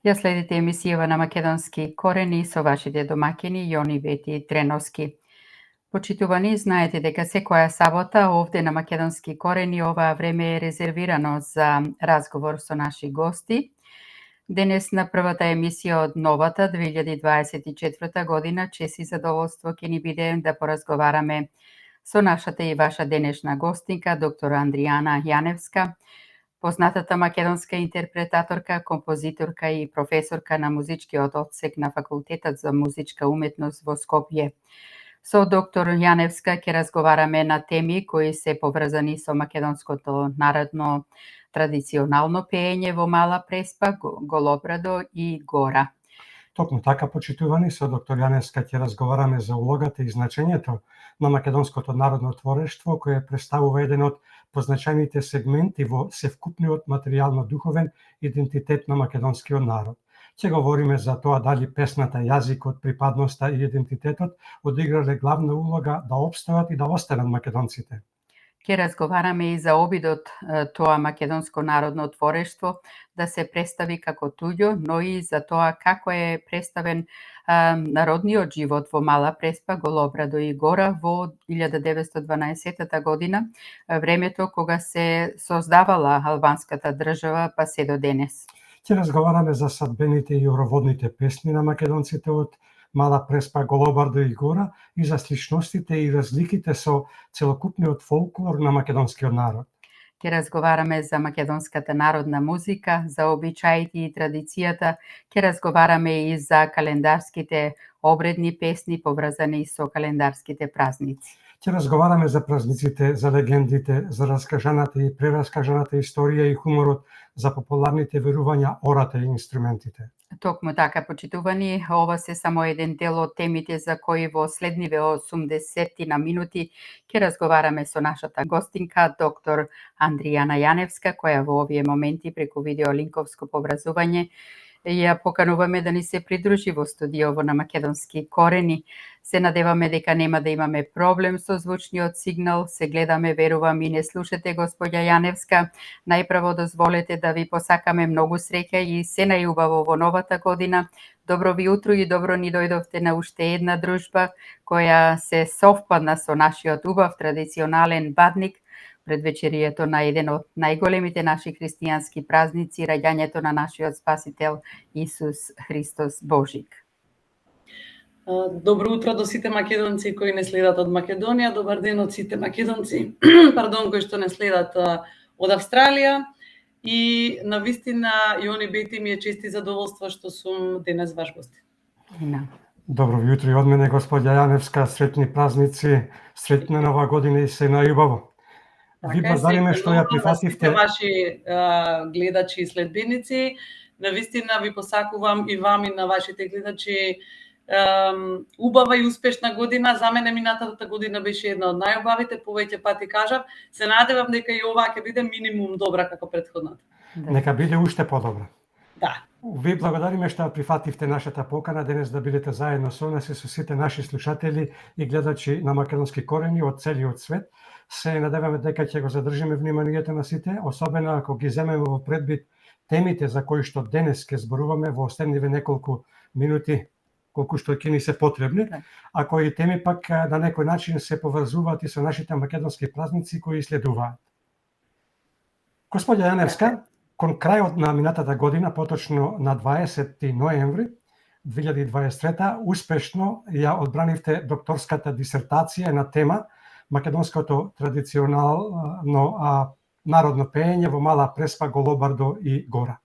Ја следите емисијава на македонски корени со вашите домакини Јони, Вети и Треновски. Почитувани, знаете дека секоја сабота овде на Македонски корени оваа време е резервирано за разговор со наши гости. Денес на првата емисија од новата 2024 година чест и задоволство ќе ни биде да поразговараме со нашата и ваша денешна гостинка, доктор Андријана Јаневска, познатата македонска интерпретаторка, композиторка и професорка на музичкиот одсек на Факултетот за музичка уметност во Скопје. Со доктор Јаневска ќе разговараме на теми кои се поврзани со македонското народно традиционално пеење во Мала Преспа, Голобрадо и Гора. Токму така, почитувани, со доктор Јаневска ќе разговараме за улогата и значењето на македонското народно творештво, кое представува еден од позначајните сегменти во севкупниот материјално-духовен идентитет на македонскиот народ. Ќе говориме за тоа дали песната, јазикот, припадноста и идентитетот одиграле главна улога да опстојат и да останат македонците. Ќе разговараме и за обидот тоа македонско народно творештво да се представи како туѓо, но и за тоа како е представен народниот живот во Мала Преспа, Голобрадо и Гора во 1912 година, времето кога се создавала албанската држава па се до денес. Ќе разговараме за садбените и јороводните песни на македонците од Мала Преспа, Голобардо и Гора и за сличностите и разликите со целокупниот фолклор на македонскиот народ. Ќе разговараме за македонската народна музика, за обичаите и традицијата, ќе разговараме и за календарските обредни песни поврзани со календарските празници. Ќе разговараме за празниците, за легендите, за раскажаната и прераскажаната историја и хуморот, за популарните верувања, ората и инструментите. Токму така, почитувани, ова се само еден дел од темите за кои во следниве 80 на минути ќе разговараме со нашата гостинка, доктор Андријана Јаневска, која во овие моменти преку видеолинковско поврзување ја покануваме да ни се придружи во студиово на Македонски корени. Се надеваме дека нема да имаме проблем со звучниот сигнал. Се гледаме, верувам и не слушате, господја Јаневска. Најпрво дозволете да ви посакаме многу среќа и се најубаво во новата година. Добро ви утро и добро ни дојдовте на уште една дружба која се совпадна со нашиот убав традиционален бадник, предвечерието на еден од најголемите наши христијански празници, раѓањето на нашиот Спасител Исус Христос Божик. Добро утро до сите македонци кои не следат од Македонија, добар ден од сите македонци, кои што не следат од Австралија. И на вистина, Јони, Бети, ми е чест и задоволство што сум денес ваш гост. Добро утро и од мене, господја Јаневска, среќни празници, среќна нова година и се најубаво. Ви благодариме што ја прифативте. Ваши гледачи и следбеници, на вистина ви посакувам и вам и на вашите гледачи убава и успешна година. За мене минатата година беше една од најубавите, повеќе пати кажав. Се надевам дека и оваа ќе биде минимум добра како претходната. Нека биде уште подобра. Да. Ви благодариме што прифативте нашата покана денес да бидете заедно со нас и со сите наши слушатели и гледачи на Македонски корени од целиот свет. Се надеваме дека ќе го задржиме вниманието на сите, особено ако ги земеме во предвид темите за кои што денес ќе зборуваме во останиве неколку минути, колку што ќе ни се потребни, а кои теми пак на некој начин се поврзуваат и со нашите македонски празници кои следуваат. Господја Јаневска, кон крајот на минатата година, поточно на 20 ноември 2023, успешно ја одбранивте докторската дисертација на тема македонското традиционално народно пеење во Мала Преспа, Голобардо и Гора.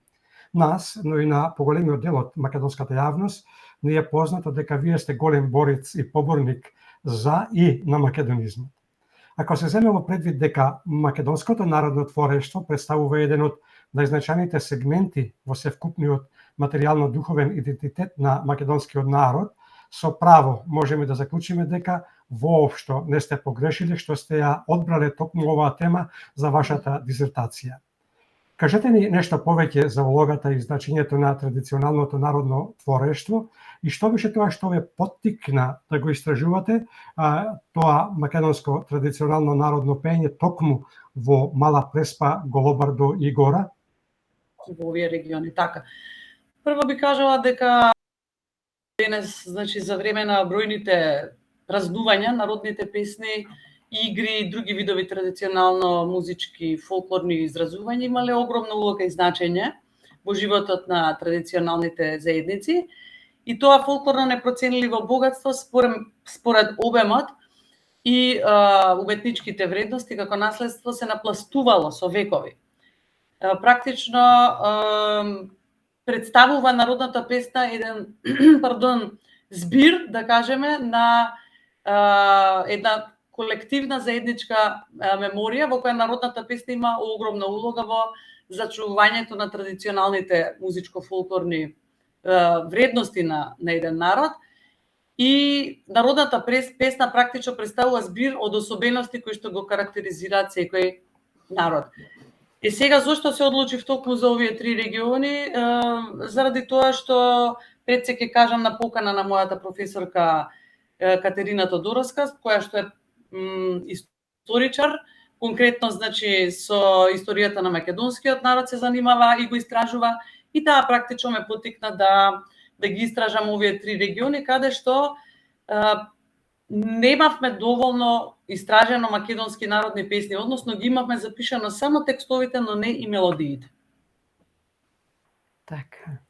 Нас, но и на поголемиот дел од македонската јавност, не е познато дека вие сте голем борец и поборник за и на македонизмот. Ако се земе во предвид дека македонското народно творештво представува еден од најзначајните сегменти во севкупниот материјално-духовен идентитет на македонскиот народ, со право можеме да заклучиме дека воопшто не сте погрешиле што сте ја одбрале токму оваа тема за вашата дисертација. Кажете ни нешто повеќе за улогата и значењето на традиционалното народно творештво и што беше тоа што ве поттикна да го истражувате тоа македонско традиционално народно пеење токму во Мала Преспа, Голобардо и Гора? Во овие региони, така. Прво би кажала дека денес, значи за време на бројните празнувања, народните песни, игри и други видови традиционално музички фолклорни изразувања имале огромна улога и значење во животот на традиционалните заедници. И тоа фолклорно непроценливо богатство според обемот и уметничките вредности како наследство се напластувало со векови. Практично представува народната песна еден збир, да кажеме, на една колективна заедничка меморија во која народната песна има огромна улога во зачувувањето на традиционалните музичко-фолклорни вредности на еден народ. И народната песна практично представува збир од особености кои што го карактеризираат секој народ. И сега зошто се одлучив токму за овие три региони? Заради тоа што пред се ќе кажам на покана на мојата професорка Катерина Тодоровска, која што е историчар, конкретно значи со историјата на македонскиот народ се занимава и го истражува, и таа практично ме поттикна да ги истражам овие три региони каде што немавме доволно истражено македонски народни песни, односно ги имавме запишано само текстовите, но не и мелодиите. Така.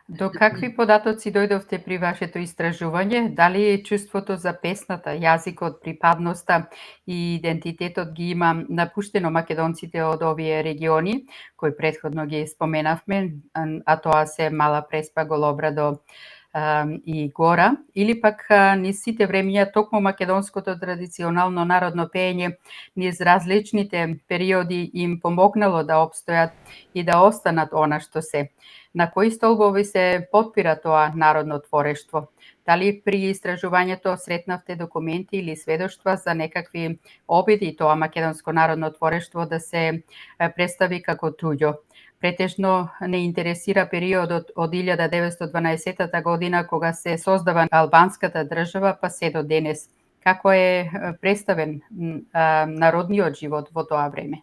До какви податоци дојдовте при вашето истражување? Дали чувството за песната, јазикот, припадноста и идентитетот ги има напуштено македонците од овие региони, кои претходно ги споменавме, а тоа се Мала Преспа, Голобрадо и Гора, или пак низ сите времиња токму македонското традиционално народно пеење низ различните периоди им помогнало да обстојат и да останат она што се. На кои столбови се потпира тоа народно творештво? Дали при истражувањето сретнавте документи или сведоштва за некакви обиди тоа македонско народно творештво да се представи како туѓо? Претежно не интересира периодот од 1912 година кога се создава албанската држава па се до денес. Како е представен народниот живот во тоа време?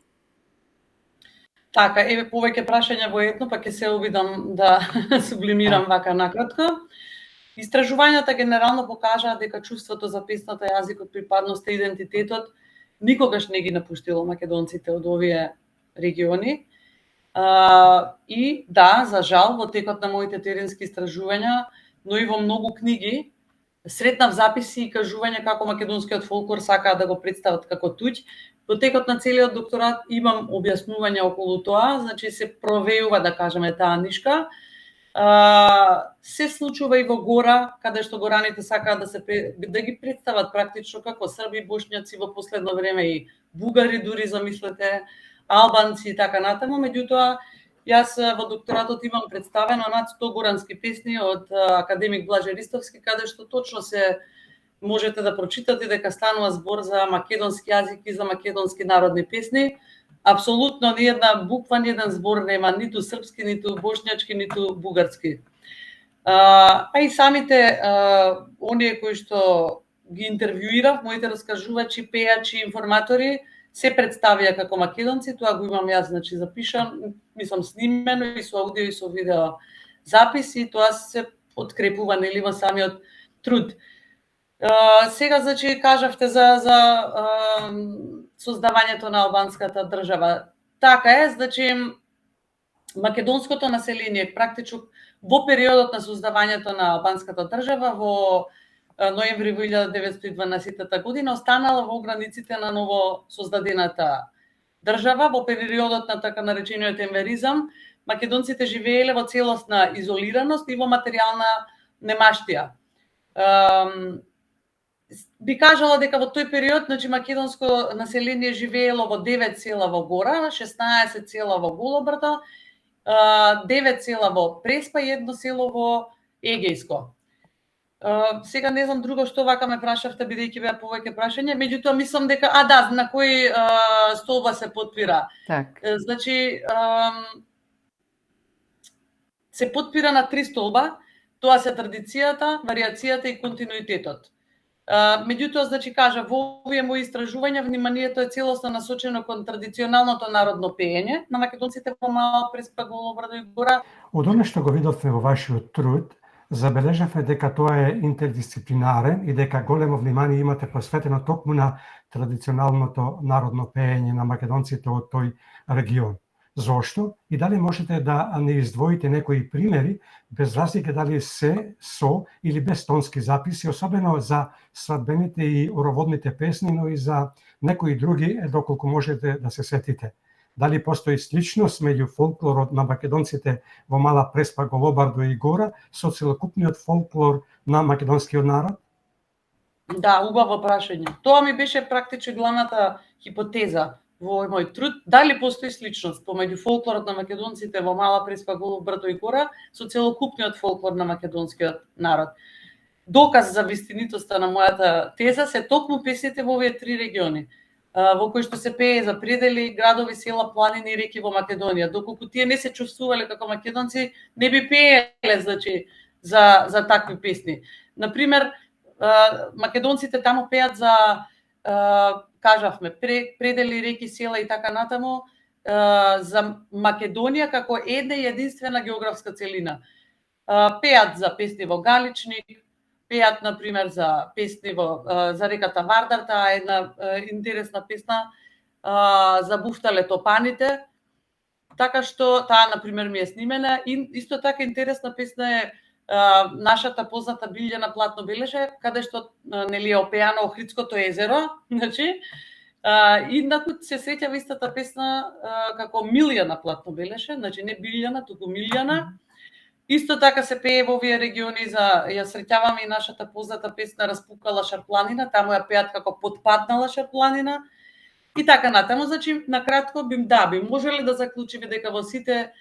Така, еве повеќе прашања во едно, па ќе се обидам да сублимирам вака накратко. Истражувањата генерално покажаа дека чувството за песната, јазикот, припадноста и идентитетот никогаш не ги напуштило македонците од овие региони. И да, за жал, во текот на моите теренски истражувања, но и во многу книги, сретнав записи и кажувања како македонскиот фолклор сакаат да го представат како туѓ. Во текот на целиот докторат имам објаснување околу тоа, значи се провеува, да кажеме, таа нишка. Се случува и во Гора, каде што гораните сакаат да ги представат практично како срби, бошњаци, во последно време и бугари дури, замислете, албанци и така натаму. Меѓутоа, јас во докторатот имам представено над 100 горански песни од академик Блаже Ристовски, каде што точно се можете да прочитате дека станува збор за македонски јазик и за македонски народни песни. Апсолутно ни една буква, ни еден збор нема, ниту српски, ниту бошњачки, ниту бугарски. А и самите оние кои што ги интервјуирав, моите раскажувачи, пејачи, информатори, се представија како македонци, тоа го имам јас, значи запишан, мислам снимено и со аудио и со видео записи, тоа се подкрепува нели во самиот труд. Сега, значи, кажавте за создавањето на албанската држава. Така е, значи, македонското население практично во периодот на создавањето на албанската држава во ноември 1912 година останала во границите на ново создадената држава. Во периодот на така наречениот енверизам, македонците живееле во целосна изолираност и во материјална немаштија. Би кажала дека во тој период, значи, македонско население живеело во 9 села во Гора, 16 села во Голобрдо, 9 села во Преспа и 1 село во Егејско. Сега не знам друго што вака ме прашавте, бидејќи беа повеќе прашања, меѓутоа мислам дека на кој столба се потпира. Так. Значи се потпира на 3 столба, тоа се традицијата, варијацијата и континуитетот. Меѓутоа, значи кажа, во овие мои истражувања вниманието е целосно насочено кон традиционалното народно пеење на македонците во Мала Преспа, Голобрдо и Гора. Од оно што го видовме во вашиот труд, забележавме дека тоа е интердисциплинарен и дека големо внимание имате посветено токму на традиционалното народно пеење на македонците од тој регион. Зошто? И дали можете да не издвоите некои примери, без разлика дали се со или без тонски записи, особено за свадбените и ороводните песни, но и за некои други, доколку можете да се сетите. Дали постои сличност меѓу фолклорот на македонците во Мала Преспа, Голобрдо и Гора со целокупниот фолклор на македонскиот народ? Да, убаво прашање. Тоа ми беше практично главната хипотеза во овој мој труд. Дали постои сличност помеѓу фолклорот на македонците во Мала Преспа, Голобрдо и Гора со целокупниот фолклор на македонскиот народ? Доказ за вистинитоста на мојата теза се токму песните во овие три региони, во кои што се пее за предели, градови, села, планини и реки во Македонија. Доколку тие не се чувствувале како македонци, не би пееле, значи, за такви песни. Например, македонците таму пеат за, кажавме, предели, реки, села и така натаму, за Македонија како една и единствена географска целина. Пеат за песни во Галичник, пеат, например, за песни за реката Вардар, таа е една интересна песна, за буфтале топаните, така што таа, например, ми е снимена. И исто така интересна песна е нашата позната Билјана Платно белеше, каде што нели е опеано Охридското езеро, значи, инаку се сеќава истата песна како Милјана Платно белеше, значи не Билјана, туку Милјана. Исто така се пее во овие региони ја среќаваме и нашата позната песна Распукала шарпланина, таму ја пеат како Потпаднала шарпланина и така натаму. Значи, на кратко би можеле да заклучиме дека во сите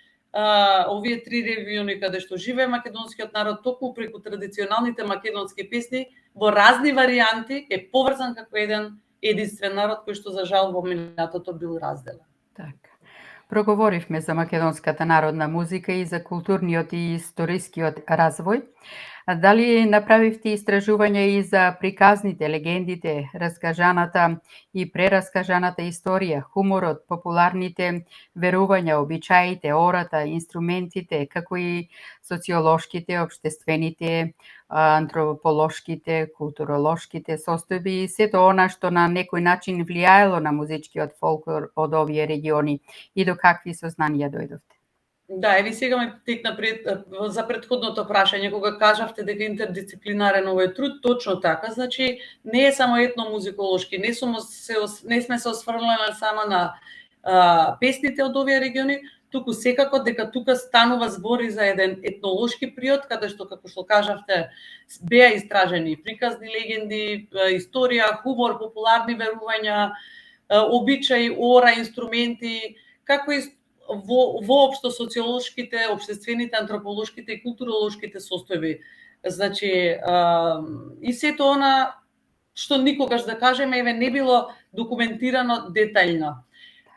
овие три региони каде што живее македонскиот народ, токму преку традиционалните македонски песни во разни варијанти е поврзан како еден единствен народ кој што за жал во минатото бил разделен. Така. Проговоривме за македонската народна музика и за културниот и историскиот развој. Дали направивте истражувања и за приказните, легендите, раскажаната и прераскажаната историја, хуморот, популарните верувања, обичаите, ората, инструментите, како и социолошките, општествените, антрополошките, културолошките состојби и сето она што на некој начин влијаело на музичкиот фолклор од овие региони и до какви сознанија дојдовте? Да, еви сега ме текна за претходното прашање, кога кажавте дека интердисциплинарен овој труд, точно така, значи не е само етномузиколошки, не сме се осврнале само на песните од овие региони, туку секако дека тука станува збори за еден етнолошки период, каде што, како што кажавте, беа истражени приказни легенди, историја, хумор, популарни верувања, обичаи, ора, инструменти, како и воопшто социолошките, општествените, антрополошките и културолошките состојби. Значи, и сето она што никогаш, да кажеме, не било документирано детајно.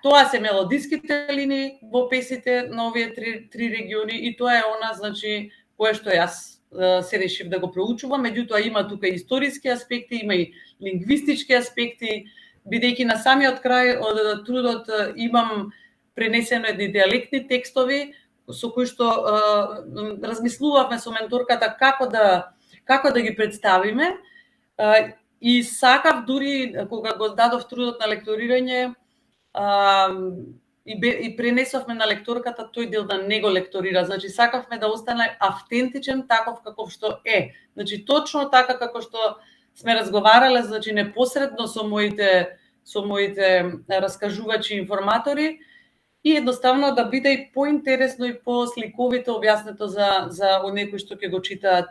Тоа се мелодиските линии во песите на овие три региони и тоа е она, значи, кое што јас се решив да го проучувам. Меѓутоа има тука и историски аспекти, има и лингвистички аспекти, бидејќи на самиот крај од трудот имам пренесено едни диалектни текстови со кои што размислувавме со менторката како да ги представиме и сакав дури кога го дадов трудот на лекторирање и пренесовме на лекторката тој дел да не го лекторира. Значи сакавме да остане автентичен таков каков што е. Значи точно така како што сме разговарале, значи непосредно со моите раскажувачи информатори, и едноставно да биде и поинтересно и посликовито објаснето за оние кои што ќе го читаат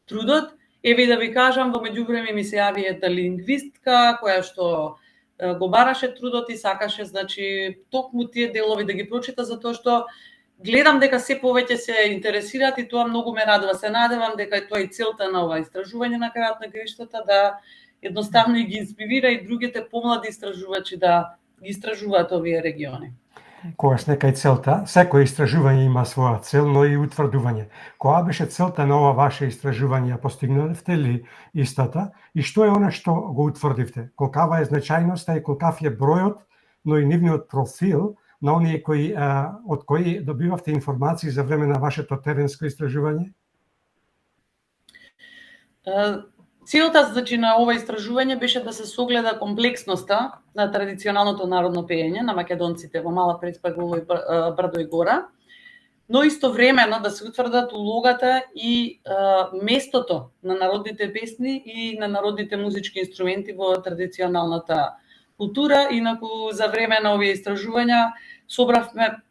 трудот. Еве да ви кажам, во меѓувреме ми се јави една лингвистка која што го бараше трудот и сакаше, значи, токму тие делови да ги прочита, затоа што гледам дека се повеќе се интересираат и тоа многу ме радува. Се надевам дека тоа е целта на ова истражување на крајот на краиштата, да едноставно ги инспирира и другите помлади истражувачи да ги истражуваат овие региони. Когаш нека и целта, секој истражување има своја цел, но и утврдување. Која беше целта на ова ваше истражување? Постигнавте ли истата? И што е она што го утврдивте? Колкава е значајноста и колкав е бројот, но и нивниот профил на оние од кои добивавте информации за време на вашето теренско истражување? Целта, значи, на ова истражување беше да се согледа комплексноста на традиционалното народно пеење на македонците во Мала Преспа, Голо и Брдо и Гора, но истовремено да се утврдат улогата и местото на народните песни и на народните музички инструменти во традиционалната култура. Инаку за време на овие истражувања собравме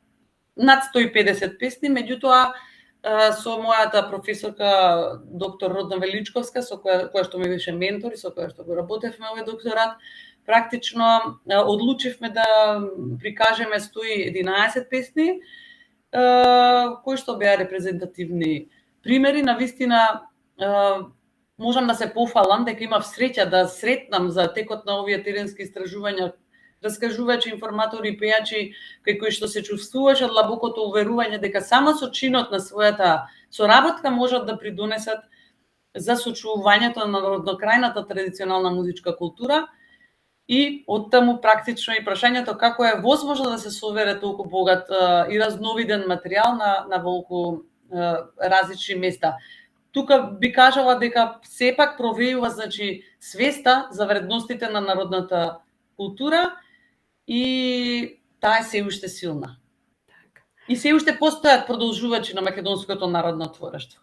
над 150 песни, меѓутоа со мојата професорка доктор Родна Величковска, со која што ми беше ментор и со која што го работевме овој докторат, практично одлучивме да прикажеме 111 песни, кои што беа репрезентативни примери. Навистина, можам да се пофалам дека имав среќа да сретнам за текот на овие теренски истражувања раскажувачи, информатори и пејачи кај кои што се чувствуваше длабокото уверување дека само со чинот на својата соработка можат да придонесат за сочувувањето на народнокрајната традиционална музичка култура и оттаму практично и прашањето како е возможно да се собере толку богат и разновиден материјал на волку различни места. Тука би кажала дека сепак провејува, значи, свеста за вредностите на народната култура и таа е се уште силна. И се уште постојат продолжувачи на македонското народно творештво.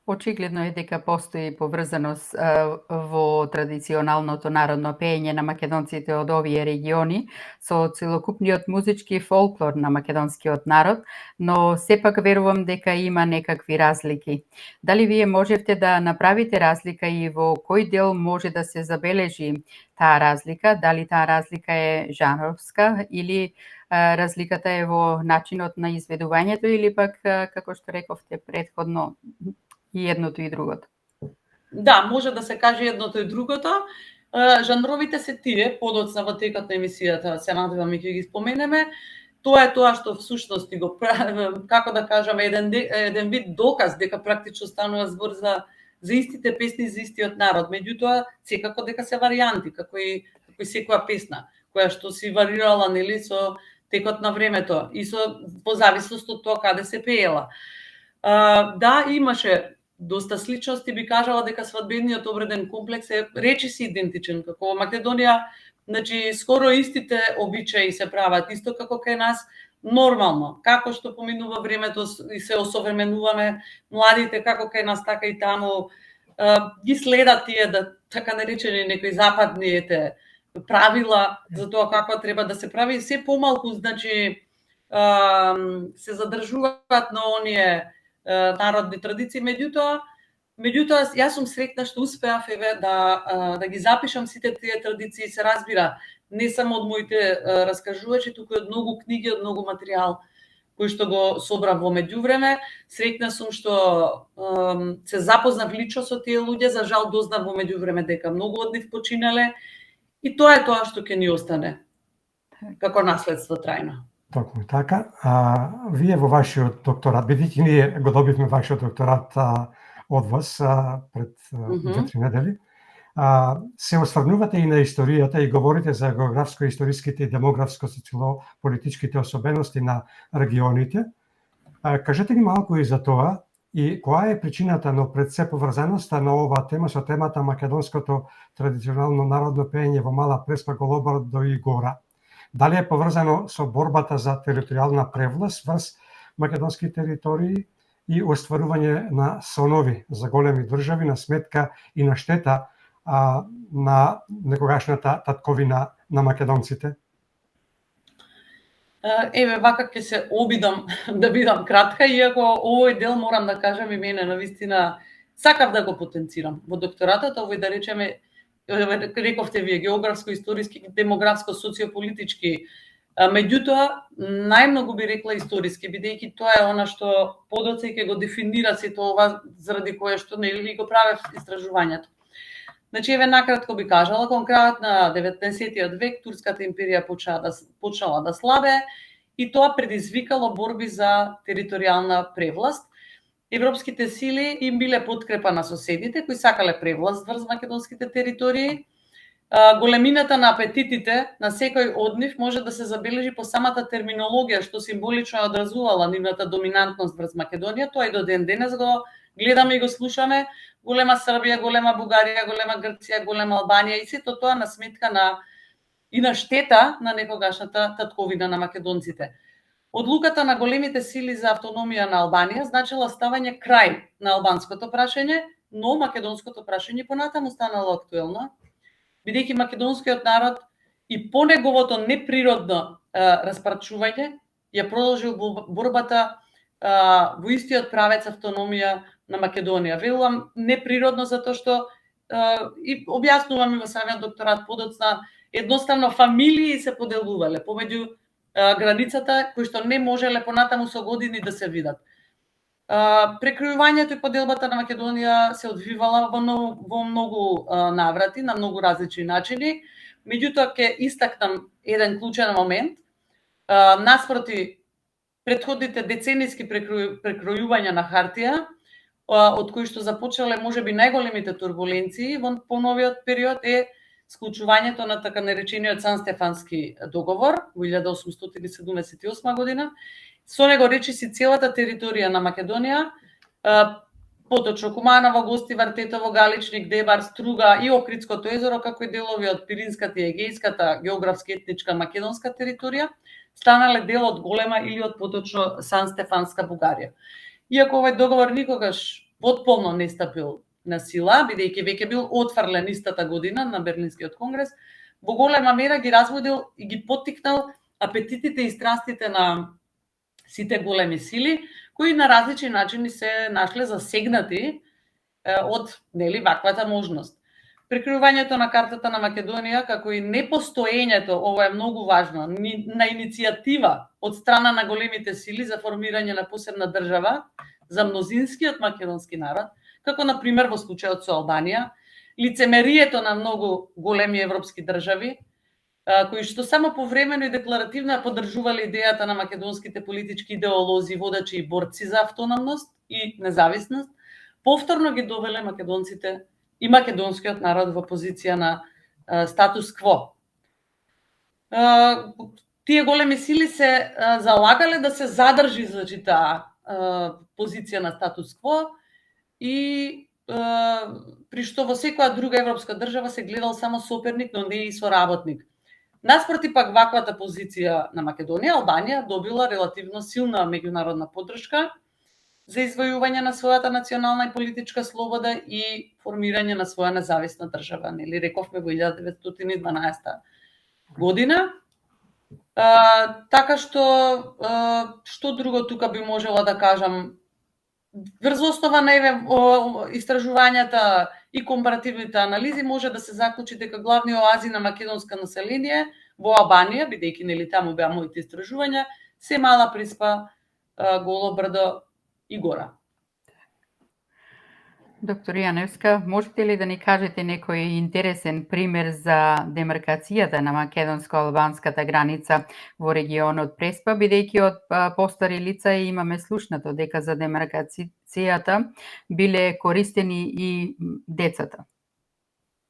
Очигледно е дека постои поврзаност во традиционалното народно пеење на македонците од овие региони со целокупниот музички фолклор на македонскиот народ, но сепак верувам дека има некакви разлики. Дали вие можевте да направите разлика и во кој дел може да се забележи таа разлика? Дали таа разлика е жанровска или разликата е во начинот на изведувањето или пак, како што рековте предходно, и едното и другото? Да, може да се каже едното и другото. Жанровите се тие, подоцна во текот на емисијата се надевам и ќе ги споменеме. Тоа е тоа што всушност го како да кажаме еден вид доказ дека практично станува збор за истите песни за истиот народ. Меѓутоа секако дека се варијанти, како и секоја песна која што си варирала, нели, со текот на времето и по зависност од тоа каде се пеела. Да, имаше доста сличности, би кажала дека свадбениот обреден комплекс е речиси идентичен, како во Македонија, значи скоро истите обичаи се прават, исто како кај нас, нормално. Како што поминува времето и се осовременуваме, младите како кај нас, така и таму ги следат тие така наречени некои западни правила за тоа како треба да се прави, се помалку, значи се задржуваат на оние народни традиции, меѓутоа јас сум среќна што успеав да ги запишам сите тие традиции, се разбира не само од моите раскажувачи, туку и од многу книги, од многу материјал кој што го собрав во меѓувреме. Среќна сум што се запознав лично со тие луѓе, за жал дознав во меѓувреме дека многу од нив починале и тоа е тоа што ќе ни остане како наследство трајно. Токму така. Вие во вашиот докторат, бидејќи ние го добивме вашиот докторат од вас пред 2-3 недели, се осврнувате и на историјата и говорите за географско-историските и демографско-социјално-политичките особености на регионите. Кажете ни малку и за тоа и која е причината, но пред се поврзаноста на оваа тема со темата македонското традиционално народно пеење во Мала Преспа, Голо Брдо и Гора. Дали е поврзано со борбата за територијална превласт врз македонски територии и остварување на сонови за големи држави на сметка и на штета на некогашната татковина на македонците? Еве, вака ќе се обидам да бидам кратка, иако овој дел морам да кажам и мене навистина сакав да го потенцирам. Во докторатот овој, да речеме, рековте вие, географско-историски, демографско-социополитички, меѓутоа најмногу би рекла историски, бидејќи тоа е она што подоцна ќе го дефинира сето ова заради кое што нели го правев истражувањето. Значи, еве накратко би кажала, кон крајот на 19-тиот век турската империја почнала да слабе и тоа предизвикало борби за територијална превласт. Европските сили им биле подкрепа на соседите кои сакале превласт врз македонските територии. Големината на апетитите на секој од нив може да се забележи по самата терминологија што символично ја одразувала нивната доминантност врз Македонија. Тоа и до ден денес го гледаме и го слушаме. Голема Србија, голема Бугарија, голема Грција, голема Албанија и сето тоа на сметка и на штета на некогашната татковина на македонците. Одлуката на големите сили за автономија на Албанија значила ставање крај на албанското прашање, но македонското прашање понатаму станало актуелно, бидејќи македонскиот народ и по неговото неприродно распарчување ја продолжил борбата во истиот правец автономија на Македонија. Велувам неприродно затоа што и објаснувам и во самиот докторат подоцна, едноставно фамилии се поделувале помеѓу границата кои што не можеле понатаму со години да се видат. Прекројувањето и поделбата на Македонија се одвивала во многу наврати, на многу различни начини. Меѓутоа ќе истакнам еден клучен момент. Наспроти претходните деценијски прекројувања на хартија, од кои што започнале можеби најголемите турбуленции во поновиот период е склучувањето на така наречениот Сан-Стефански договор во 1878 година. Со него речиси целата територија на Македонија, поточно Куманово, Гостивар, Тетово, Галичник, Дебар, Струга и Охридското езеро, како и делови од Пиринската и Егејската географски етничка македонска територија, станале дел од голема или од поточно Сан-Стефанска Бугарија. Иако овој договор никогаш потполно не стапил на сила, бидејќи веќе бил отфрлен истата година на Берлинскиот конгрес, во голема мера ги разбудил и ги поттикнал апетитите и страстите на сите големи сили, кои на различни начини се нашле засегнати од ваквата можност. Прекројувањето на картата на Македонија, како и непостоењето, ова е многу важно, на иницијатива од страна на големите сили за формирање на посебна држава за мнозинскиот македонски народ, како на пример во случајот со Албанија, лицемерието на многу големи европски држави, кои што само повремено и декларативно поддржувале идејата на македонските политички идеолози, водачи и борци за автономност и независност, повторно ги довеле македонците и македонскиот народ во позиција на статус кво. Тие големи сили се залагале да се задржи таа позиција на статус кво и при што во секоја друга европска држава се гледал само соперник, но не и соработник. Наспроти пак ваквата позиција на Македонија, Албанија добила релативно силна меѓународна поддршка за извојување на својата национална и политичка слобода и формирање на своја независна држава, нели рековме во 1912 година. Така што друго тука би можела да кажам? Врз основа на истражувањата и компаративните анализи може да се заклучи дека главни оази на македонско население во Албанија, бидејќи нели таму беа моите истражувања, се Мала Преспа, Голо Брдо и Гора. Доктор Јаневска, можете ли да ни кажете некој интересен пример за демаркацијата на македонско-албанската граница во регионот Преспа, бидејќи од постари лица имаме слушнато дека за демаркацијата биле користени и децата?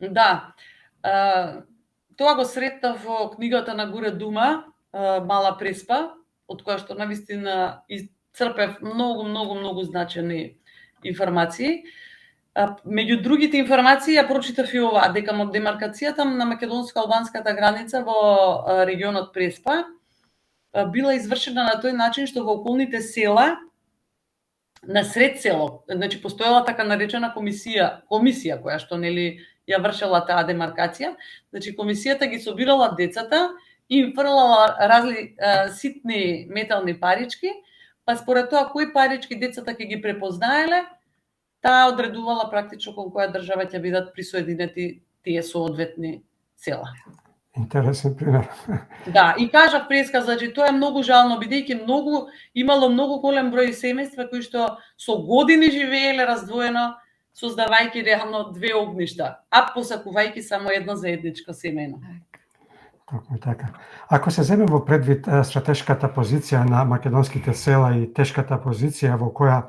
Да. Тоа го сретнав во книгата на Гуре Дума, Мала Преспа, од која што навистина исцрпев многу значени информации. Меѓу другите информации ја прочитав и ова, дека демаркацијата на македонско-албанската граница во регионот Преспа била извршена на тој начин што во околните села, на сред село, значи постоела така наречена комисија која што нели ја вршела таа демаркација, значи комисијата ги собирала децата и им фрлала разни ситни метални парички, па според тоа кои парички децата ќе ги препознаеле, таа одредувала практично кон која држава ќе бидат присоединети тие соодветни села. Интересен пример. Да, и кажав преска, значи тоа е многу жално, бидејќи имало многу голем број семејства кои што со години живееле раздвоено, создавајќи реално две огништа, а посакувајќи само едно заедничко семејно. Токму така. Ако се земе во предвид стратешката позиција на македонските села и тешката позиција во која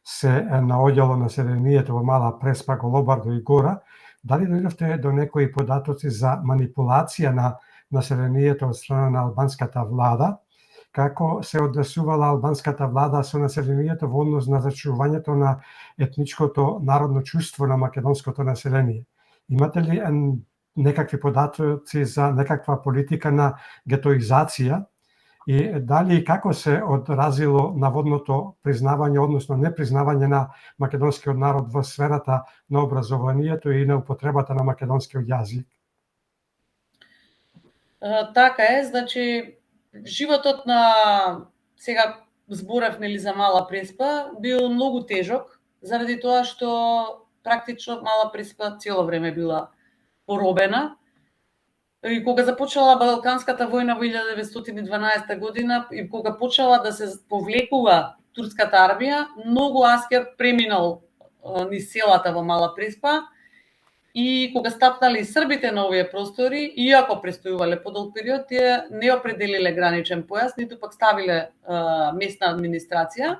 се наоѓало населението во Мала Преспа, Голобардо и Гора, дали дојдовте до некои податоци за манипулација на населението од страна на албанската влада? Како се однесувала албанската влада со населението во однос на зачувувањето на етничкото народно чувство на македонското население? Имате ли некакви податоци за некаква политика на гетоизација и дали и како се одразило наводното признавање, односно непризнавање на македонскиот народ во сферата на образованието и на употребата на македонскиот јазик? Така е, значи животот на сега зборев нели за Мала Преспа бил многу тежок заради тоа што практично Мала Преспа цело време била поробена. И кога започнала Балканската војна во 1912 година и кога почела да се повлекува турската армија, многу аскер преминал низ селата во Мала Преспа и кога стапнале србите на овие простори, иако престојувале подолг период, тие не определиле граничен појас, ниту пак ставиле местна администрација.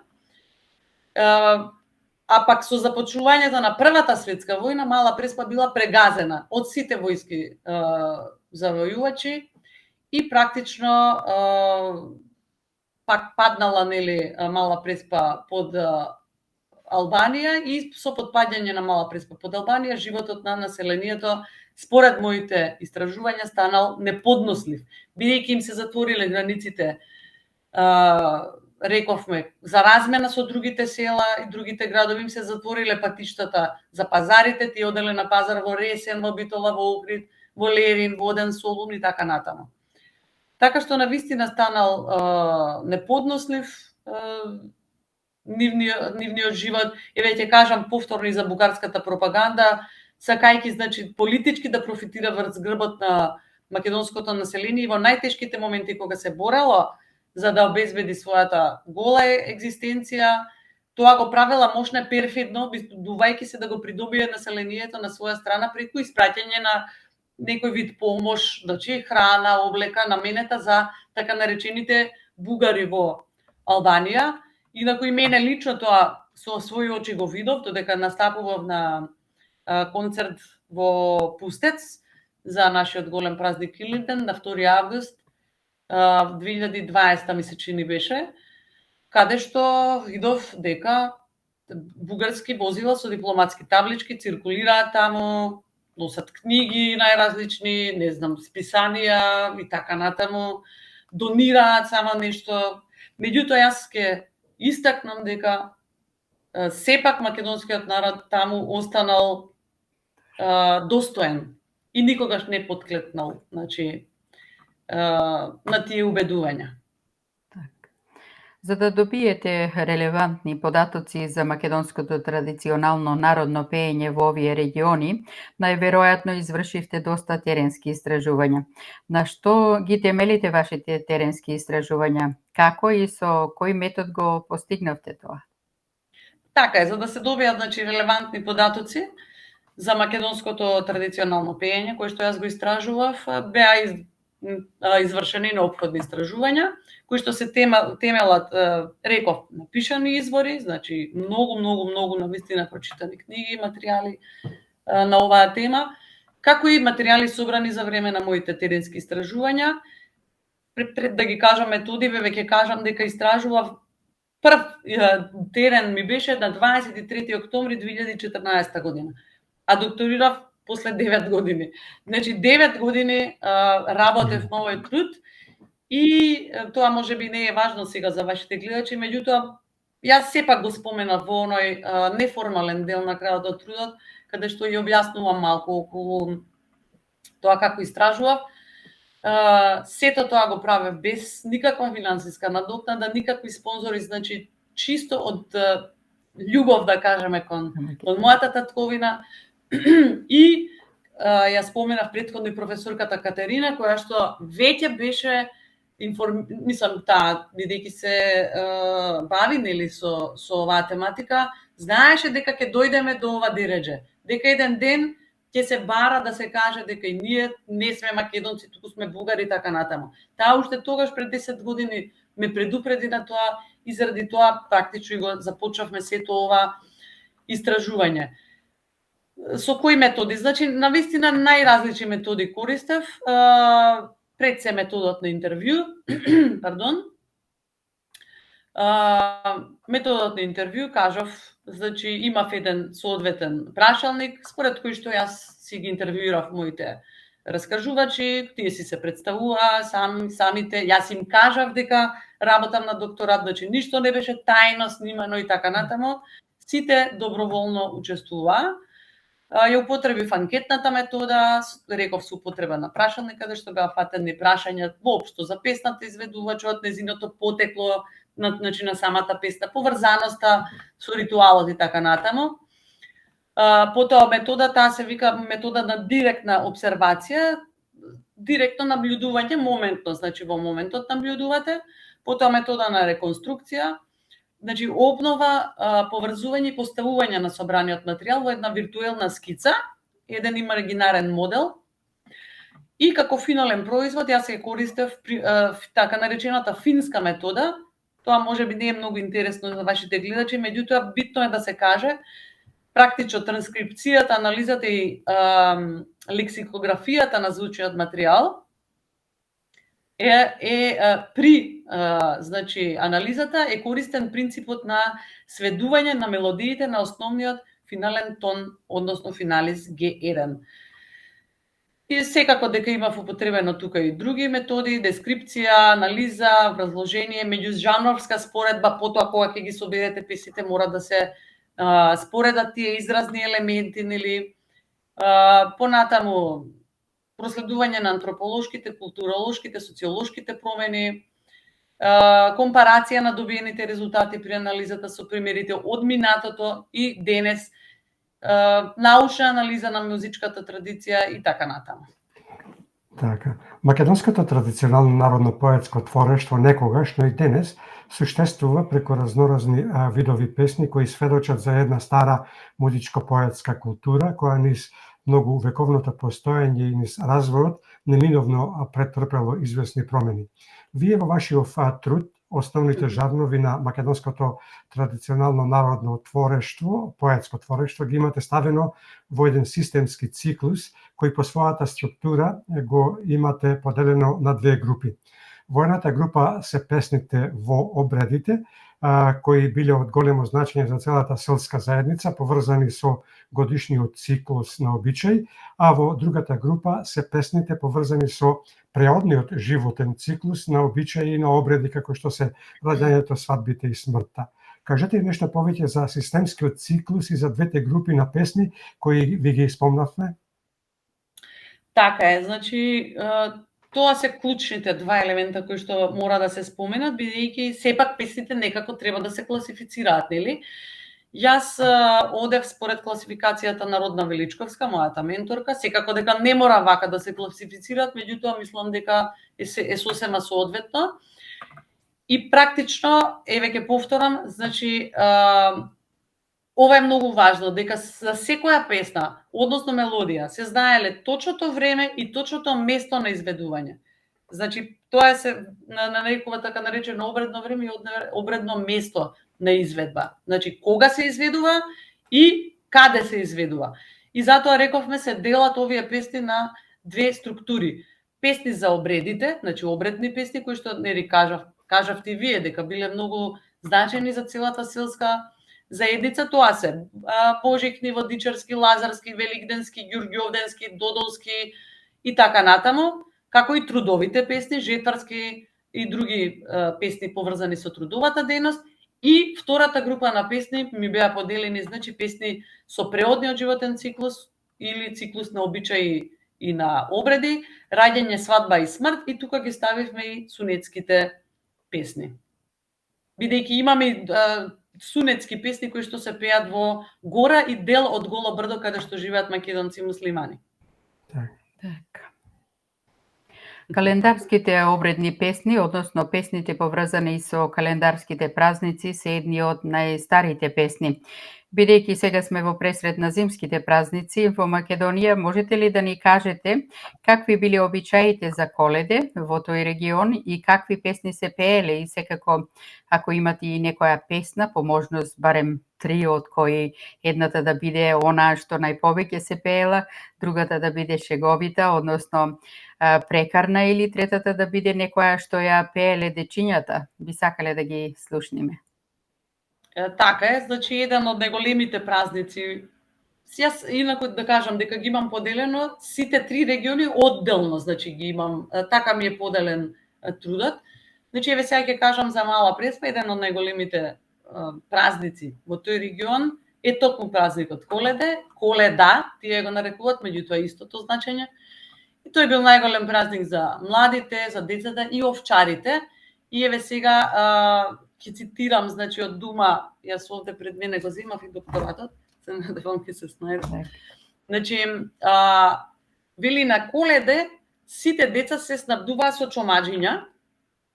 А пак со започнувањето на Првата светска војна, Мала Преспа била прегазена од сите војски завојувачи и практично пак паднала нели Мала Преспа под Албанија и со подпаѓање на Мала Преспа под Албанија животот на населението според моите истражувања станал неподнослив, бидејќи им се затвориле границите, рековме, за размена со другите села и другите градови, им се затвориле патиштата за пазарите, тие оделе на пазар во Ресен, во Битола, во Охрид, во Лерин, Воден, Солун и така натаму. Така што навистина станал неподнослив нивниот живот, и веќе кажам повторно и за бугарската пропаганда, сакајќи значи политички да профитира врз грбот на македонското население и во најтешките моменти кога се борело за да обезбеди својата гола екзистенција, тоа го правела мощна перфидно, дувајќи се да го придобие населението на своја страна преку испраќање на некој вид помош, значи храна, облека, наменета за така наречените бугари во Албанија. Инаку и мене лично тоа со своји очи го видов, додека настапував на концерт во Пустец за нашиот голем празник Илинден на 2 август 2020 ми се чини беше, каде што видов дека бугарски возила со дипломатски таблички циркулираат таму, носат книги најразлични, не знам, списанија и така натаму, донираат само нешто. Меѓутоа јас ќе истакнам дека сепак македонскиот народ таму останал достоен и никогаш не потклетнал, значи на тие убедувања. За да добиете релевантни податоци за македонското традиционално народно пеење во овие региони, најверојатно извршивте доста теренски истражувања. На што ги темелите вашите теренски истражувања? Како и со кој метод го постигнавте тоа? Така е, за да се добијат значи релевантни податоци за македонското традиционално пеење, кој што јас го истражував, беа извршени неопходни истражувања, кои што се темелат, реков, на пишани извори, значи многу навистина прочитани книги и материјали на оваа тема, како и материјали собрани за време на моите теренски истражувања. Пред да ги кажам методи, веќе кажам дека истражував прв терен ми беше на 23 октомври 2014 година, а докторирав после 9 години. Значи 9 години работев на овој труд и тоа можеби не е важно сега за вашите гледачи, меѓутоа јас сепак го споменав во оној неформален дел на крајот од трудот, каде што ја објаснувам малку околу тоа како истражував. Сето тоа го правев без никаква финансиска надокнада, никакви спонзори, значи чисто од љубов, да кажеме, кон мојата татковина. И ја споменав претходно и професорката Катерина, која што веќе беше мислам таа, бидејќи се бави нели со оваа тематика, знаеше дека ќе дојдеме до ова дередже, дека еден ден ќе се бара да се каже дека и ние не сме македонци, туку сме бугари и така натаму. Таа уште тогаш пред 10 години ме предупреди на тоа и заради тоа практично го започнавме сето ова истражување. Со кои методи? Значи, навистина најразлични методи користев. Пред се методот на интервју, пардон. Методот на интервју, кажав, значи имав еден соодветен прашалник, според кој што јас си ги интервјуирав моите раскажувачи, тие си се представуваа самите, јас им кажав дека работам на докторат, значи ништо не беше тајно снимано и така натаму. Сите доброволно учествуваа. Ја употребив анкетната метода, реков со употреба на прашалник, каде што беа фатени прашања воопшто за песната изведувачот, незиното потекло, значи на самата песна, поврзаноста со ритуалот и така натаму. Потоа метода, таа се вика метода на директна обсервација, директно наблюдување моментно, значи во моментот наблюдувате. Потоа метода на реконструкција, значи обнова, поврзување и поставување на собраниот материјал во една виртуелна скица, еден имагинарен модел. И како финален производ јас ја користев така наречената финска метода. Тоа можеби не е многу интересно за вашите гледачи, меѓутоа битно е да се каже, практично транскрипцијата, анализата и лексикографијата на звучниот материјал при значи анализата е користен принципот на сведување на мелодиите на основниот финален тон, односно финалис G1. И секако дека имав употребено тука и други методи, дескрипција, анализа, образложение, меѓужанровска споредба, потоа кога ќе ги соберете песните мора да се споредат тие изразни елементи, нели? Понатаму проследување на антрополошките, културолошките, социолошките промени, компарација на добиените резултати при анализата со примерите од минатото и денес, научна анализа на музичката традиција и така натаму. Така. Македонското традиционално народно поетско творештво некогаш, но и денес, суштествува преку разноразни видови песни кои сведочат за една стара музичко-поетска култура, која низ многу вековното постоење и низ развојот неминовно претрпело известни промени. Вие во вашиот труд основните жанрови на македонското традиционално народно творештво, поетско творештво, ги имате ставено во еден системски циклус, кој по својата структура го имате поделено на две групи. Во едната група се песните во обредите, кои биле од големо значење за целата селска заедница, поврзани со годишниот циклус на обичаи, а во другата група се песните поврзани со преодниот животен циклус на обичаи и на обреди, како што се раѓањето, свадбите и смртта. Кажете нешто повеќе за системскиот циклус и за двете групи на песни кои ви ги спомнавме? Така е, значи тоа се клучните два елемента кои што мора да се споменат, бидејќи сепак песните некако треба да се класифицираат, нели? Јас одев според класификацијата на Родна Величковска, мојата менторка, секако дека не мора вака да се класифицираат, меѓутоа мислам дека е сосема соодветно. И практично, еве ќе повторам, значи ова е многу важно, дека за секоја песна, односно мелодија, се знаеле точното време и точното место на изведување. Значи, тоа се нарекува така наречено обредно време и обредно место на изведба. Значи, кога се изведува и каде се изведува. И затоа рековме се делат овие песни на две структури. Песни за обредите, значи обредни песни, кои што нели кажавте и вие дека биле многу значени за целата селска заедница, тоа се пожикни, водичарски, лазарски, великденски, ѓурѓовденски, додолски и така натаму, како и трудовите песни, жетварски и други песни поврзани со трудовата дејност. И втората група на песни ми беа поделени, значи песни со преодниот животен циклус или циклус на обичаи и на обреди, раѓање, свадба и смрт, и тука ги ставивме и сунетските песни. Бидејќи имаме сунетски песни кои што се пеат во гора и дел од Голо брдо каде што живеат македонци муслимани. Така. Календарските обредни песни, односно песните поврзани со календарските празници, се едни од најстарите песни. Бидејќи сега сме во пресред на зимските празници во Македонија, можете ли да ни кажете какви били обичаите за Коледе во тој регион и какви песни се пееле и секако ако имате и некоја песна, по можност барем 3 од кои едната да биде онаа што најповеќе се пеела, другата да биде шеговита, односно прекарна или третата да биде некоја што ја пееле дечињата. Би сакале да ги слушниме. Така е, значи еден од најголемите празници. Јас инаку да кажам дека ги имам поделено сите 3 региони одделно, значи ги имам, така ми е поделен трудот. Значи еве сега ќе кажам за Мала Преспа, еден од најголемите празници во тој регион е токму празникот Коледа, тие го нарекуваат, меѓутоа истото значење. И тој бил најголем празник за младите, за децата и овчарите. И еве сега ќе цитирам, значи од дума, јас овде пред мене го земав и докторатот, се надевам ќе се снајде. Значи, вели на Коледе сите деца се снабдуваа со чомаџиња,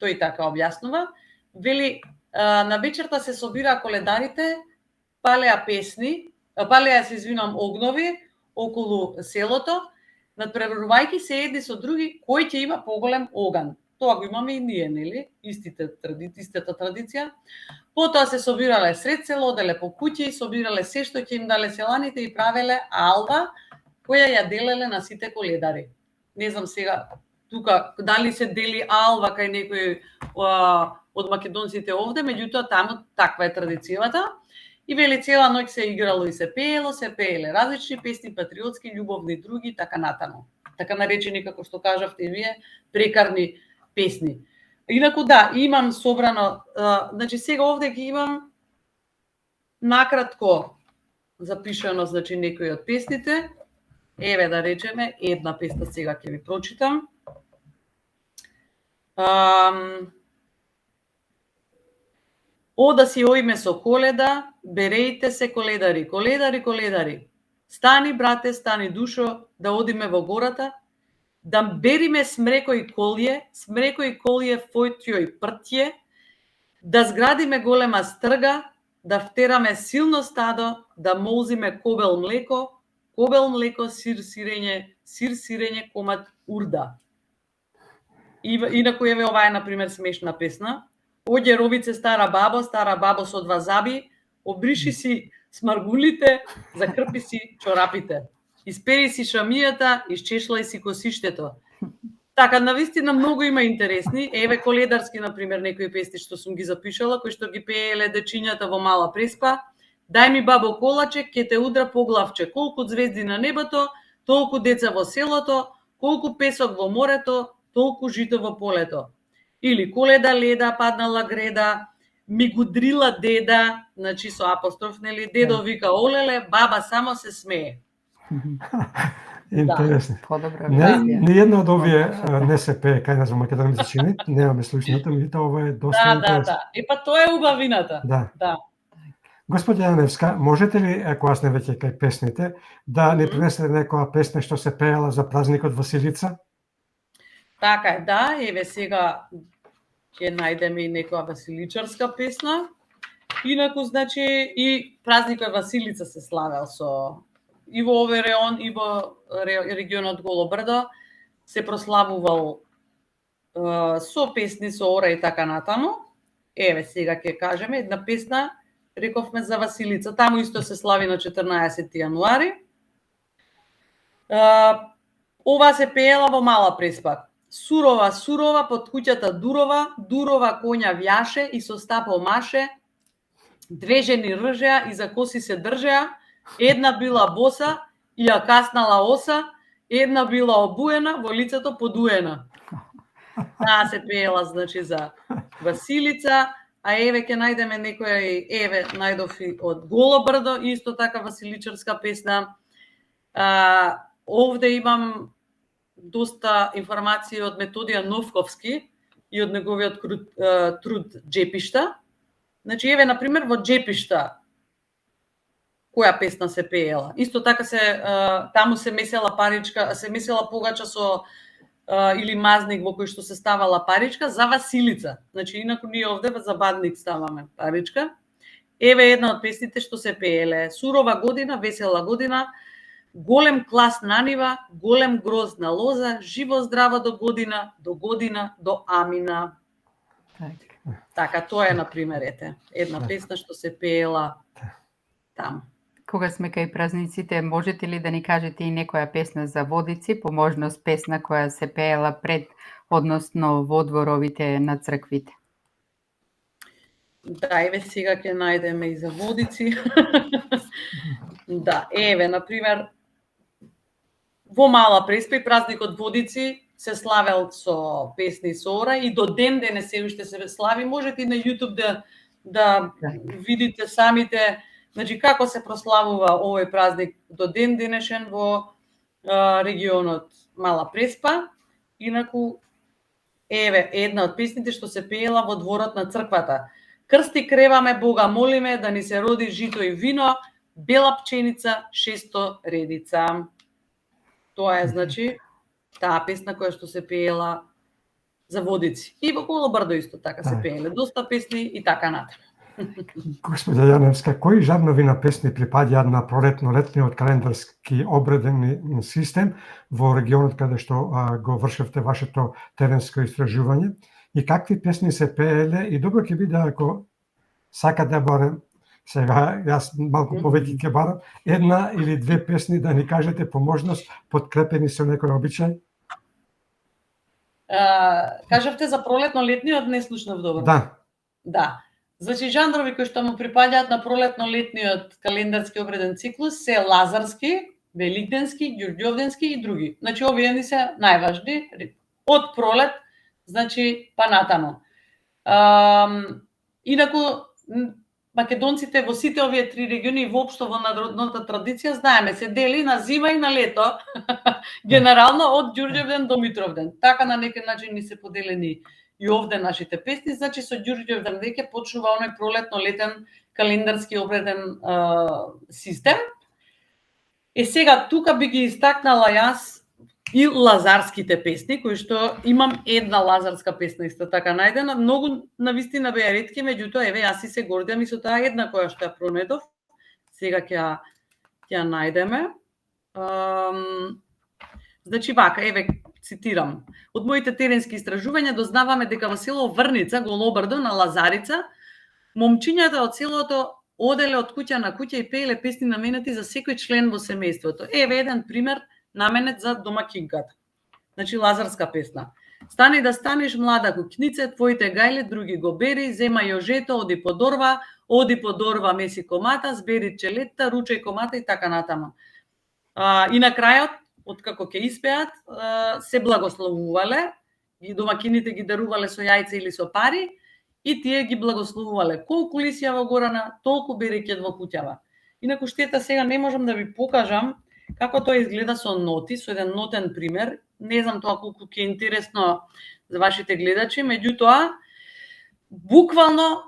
тој така објаснува. Вели на вечерта се собираа коледарите, палеа огнови околу селото, надпреварувајќи се едни со други кој ќе има поголем оган. Тоа го имаме и ние, нели? Истата традиција. Потоа се собирале сред село, оделе по куќи, собирале се што ќе им дале селаните и правеле алва, која ја делеле на сите коледари. Не знам сега тука дали се дели алва кај некој од македонците овде, меѓутоа таму таква е традицијата. И вели цела ноќ се играло и се пееле различни песни, патриотски, љубовни, други, така натаму. Така наречени, како што кажавте и вие, прекарни песни. Инаку да, имам собрано, значи сега овде ги имам накратко запишано, значи некои од песните. Еве да речеме, една песна сега ќе ви прочитам. О да си оиме со Коледа, берејте се коледари, коледари, коледари. Стани, брате, стани, душо, да одиме во гората, да бериме смрекој колје, фојтјој пртје, да зградиме голема стрга, да втераме силно стадо, да молзиме кобел млеко, сир сирење, комат урда. Инаку еве ова е например смешна песна. Оѓе ровице стара бабо со 2 заби, обриши си смаргулите, закрпи си чорапите. Испери си шамијата, исчешлај си косиштето. Така, навистина многу има интересни. Еве коледарски, например, некои песни што сум ги запишала, кои што ги пееле дечињата во Мала Преспа. Дај ми бабо колаче, ке те удра по главче. Колку звезди на небото, толку деца во селото, колку песок во морето, толку жито во полето. Или Коледа леда, паднала греда, ми гудрила деда, значи со апостроф, нели, дедо вика олеле, баба само се смее. Интересно. Подобра Ни една од овие не се пее кај нас во Македонија, ми се чини, немаме слушната, меѓутоа ова е доста интересно. Епа тоа е убавината. Да. Господја Јаневска, можете ли, ако аз не веќе кај песните, да ни принесете некоја песна што се пеела за празникот Василица? Така е, да, еве сега ќе најдеме и некоја василичарска песна. Инаку, значи, и празникот Василица се славел и во овој район, и во регионот Голо брдо, се прославувал со песни, со ора и така натаму. Еве сега ќе кажеме една песна, рековме за Василица. Таму исто се слави на 14 јануари. Ова се пеела во Мала Преспа. Сурова, под куќата Дурова коња вјаше и со стапо маше, 2 жени ржеа и за коси се држеа, една била боса и ја каснала оса, една била обуена, во лицето подуена. Таа се пеела, значи, за Василица, а еве ќе најдеме некоја, еве најдов и од Голо брдо, исто така василичарска песна. Овде имам доста информации од Методија Новковски и од неговиот труд Джепишта. Значи, еве, например, во Джепишта, која песна се пеела? Исто така таму се месела паричка, се месела погача со или мазник во кој што се ставала паричка за Василица. Значи, инаку ние овде за бадник ставаме паричка. Еве една од песните што се пееле. Сурова година, весела година, голем клас на нива, голем гроз на лоза, живо здраво до година, до амина. Така, тоа е, например, една песна што се пеела таму. Кога сме кај празниците, можете ли да ни кажете и некоја песна за водици, по можност песна која се пеела пред, односно во дворовите на црквите? Да, еве сега ќе најдеме и за водици. Да, еве, например, во Мала Преспа и празникот Водици се славел со песни со ора и до ден денес се уште се слави. Можете и на YouTube да видите самите, значи како се прославува овој празник до ден денешен во регионот Мала Преспа. Инаку еве една од песните што се пеела во дворот на црквата. Крсти креваме Бога молиме да ни се роди жито и вино, бела пченица 600 редица. Тоа е, значи, таа песна која што се пеела за водици. И во Голобрдо исто така се пееле доста песни и така натаму. Господја Јаневска, кои жарновина песни припаѓаат на пролетно-летниот календарски обреден систем во регионот каде што го вршевте вашето теренско истражување? И какви песни се пееле? И добро ќе биде ако сакате барем, сега јас малку повеќе ќе барам, една или две песни да ни кажете по можност, подкрепени со некој обичај? Кажавте за пролетно-летниот, не слушнав добро. Да. Значи, жанрови кои што му припаѓаат на пролетно-летниот календарски обреден циклус се лазарски, великденски, ѓурѓовденски и други. Значи, овие ни се најважни од пролет, значи, па натаму. Инаку, македонците во сите овие три региони и воопшто во народната традиција знаеме се дели на зима и на лето, генерално од Ѓурѓевден до Митровден. Така на некој начин ни се поделени и овде нашите песни, значи со Ѓурѓевден веќе почнува оној пролетно-летен календарски обреден систем. И сега тука би ги истакнала јас и лазарските песни, кои што имам една лазарска песна исто така најдена, многу навистина беа ретки, меѓутоа еве јас и се гордам и со таа една која што ја пронедов. Сега ќе ја најдеме. Значи вака, еве цитирам. Од моите теренски истражувања дознаваме дека во село Врница, Голобрдо, на Лазарица, момчињата од селото оделе од куќа на куќа и пееле песни наменети за секој член во семејството. Еве еден пример наменет за домакинката. Значи лазарска песна. Стани да станеш млада кукнице, твоите гајле други го бери, зема јожето, оди подорва меси комата, збери челетта, ручај комата и така натаму. И на крајот, откако ќе испеат, се благословувале, ги домакините ги дарувале со јајца или со пари, и тие ги благословувале. Колку лисја во горана, толку берекет во куќава. Инаку штета сега не можам да ви покажам како тоа изгледа со ноти, со еден нотен пример. Не знам тоа колку ќе е интересно за вашите гледачи, меѓутоа, буквално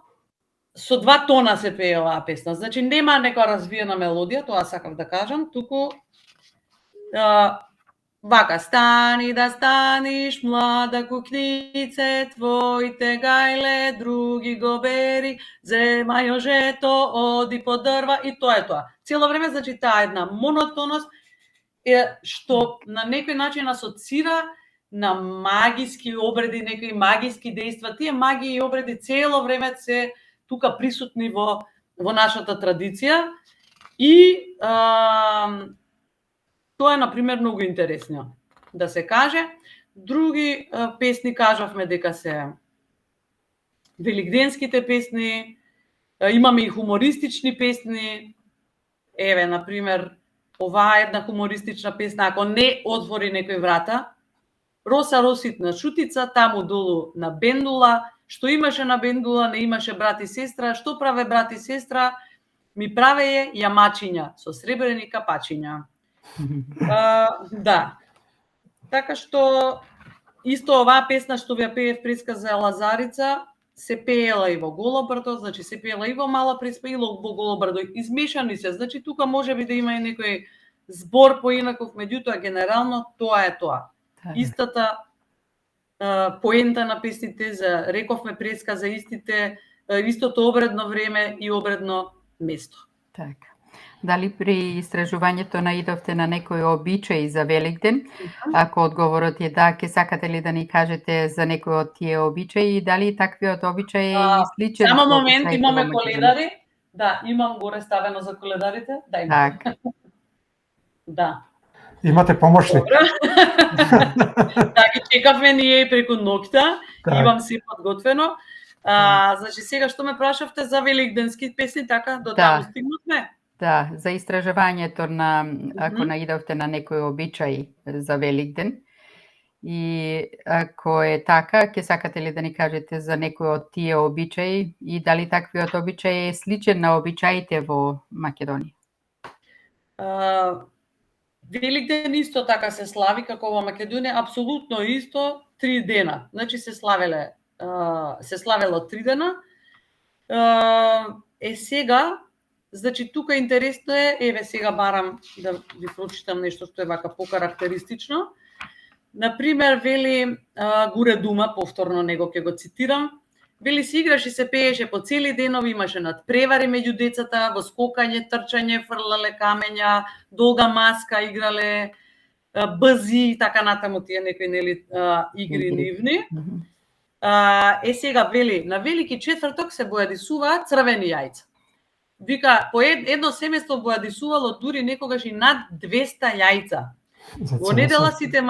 со два тона се пее оваа песна. Значи нема некоја развиена мелодија, тоа сакав да кажам, туку вака, стани да станиш млада кукнице, твоите гајле други го бери, зема јожето, оди по дрва, и тоа е тоа. Цело време, значи, таа една монотоност што на некој начин асоцира на магиски обреди, некои магиски дејства. Тие магии и обреди цело време се тука присутни во нашата традиција и тоа е, например, многу интересно да се каже. Други песни кажавме дека се великденските песни, имаме и хумористични песни. Еве, например, оваа една хумористична песна, ако не отвори некој врата, Роса Роситна шутица, таму долу на бендула, што имаше на бендула, не имаше брат и сестра, што праве брат и сестра, ми правеје јамачиња со сребрени капачиња. Да. Така што исто оваа песна што ви ја пеев преска за Лазарица се пеела и во Голобрдо, значи се пеела и во Мала Преспа и во Голобрдо. Измешани се, значи тука можеби да има и некој збор поинаков, меѓутоа генерално тоа е тоа. Истата поента на песните, за рековме преска за истите истото обредно време и обредно место. Така. Дали при истражувањето наидовте на некои обичаи за Великден? Ако одговорот е да, ќе сакате ли да ни кажете за некои од тие обичаи и дали таквиот обичај е и сличен Само со момент, обичаите имаме во Македонија? коледари. Да, имам горе ставено за коледарите. Да, имам. Така. Да. Имате помошник. Добро. Да, ги чекавме ние и преку ноќта. Так. Имам се подготвено. Значи сега што ме прашавте за великденски песни, така до Да. таму стигнавме? Да, за истражувањето на, ако наидовте на некој обичај за Великден. И ако е така, ќе сакате ли да ни кажете за некој од тие обичаи и дали таквиот обичај е сличен на обичаите во Македонија? Великден исто така се слави како во Македонија, апсолутно исто 3 дена. Значи се славело 3 дена. Сега, значи тука интересно е, еве сега барам да ви прочитам нешто што е вака покарактеристично. Например, вели Гуре Дума, повторно него ќе го цитирам, вели се играше, се пееше по цели денови, имаше надпревари меѓу децата, во скокање, трчање, фрлале камења, долга маска играле, бзи и така натаму тие некои нели игри нивни. Сега вели, на Велики четврток се бојадисуваат црвени јајца. Вика, по едно семејство бојадисувало дури некогаш и над 200 јајца. Во недела сите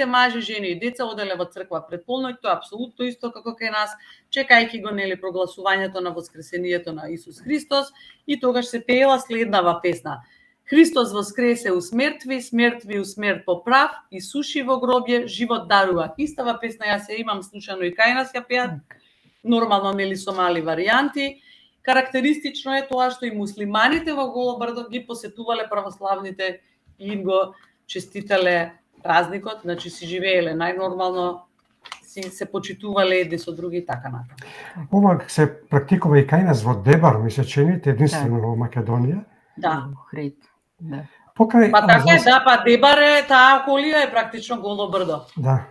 мажи, жени и деца оделе во црква пред полноќ, тоа апсолутно исто како кај нас, чекајќи го нели прогласувањето на воскресението на Исус Христос, и тогаш се пеела следнава песна: Христос воскресе усмертви, смертви усмерт поправ, и суши во гробје, живот дарува. Истава песна јас ја имам слушано и кај нас ја пеат, нормално нели со мали варијанти. Карактеристично е тоа што и муслиманите во Голо брдо ги посетувале православните и им го честитале празникот, значи си живееле најнормално, се почитувале едни со други и така натаму. Ова се практикува и кај нас во Дебар, ми се чини, единствено во Македонија. Да. Хрид. Да. Покрај Па така е, да, па Дебар е, таа околија е практично Голо брдо. Да.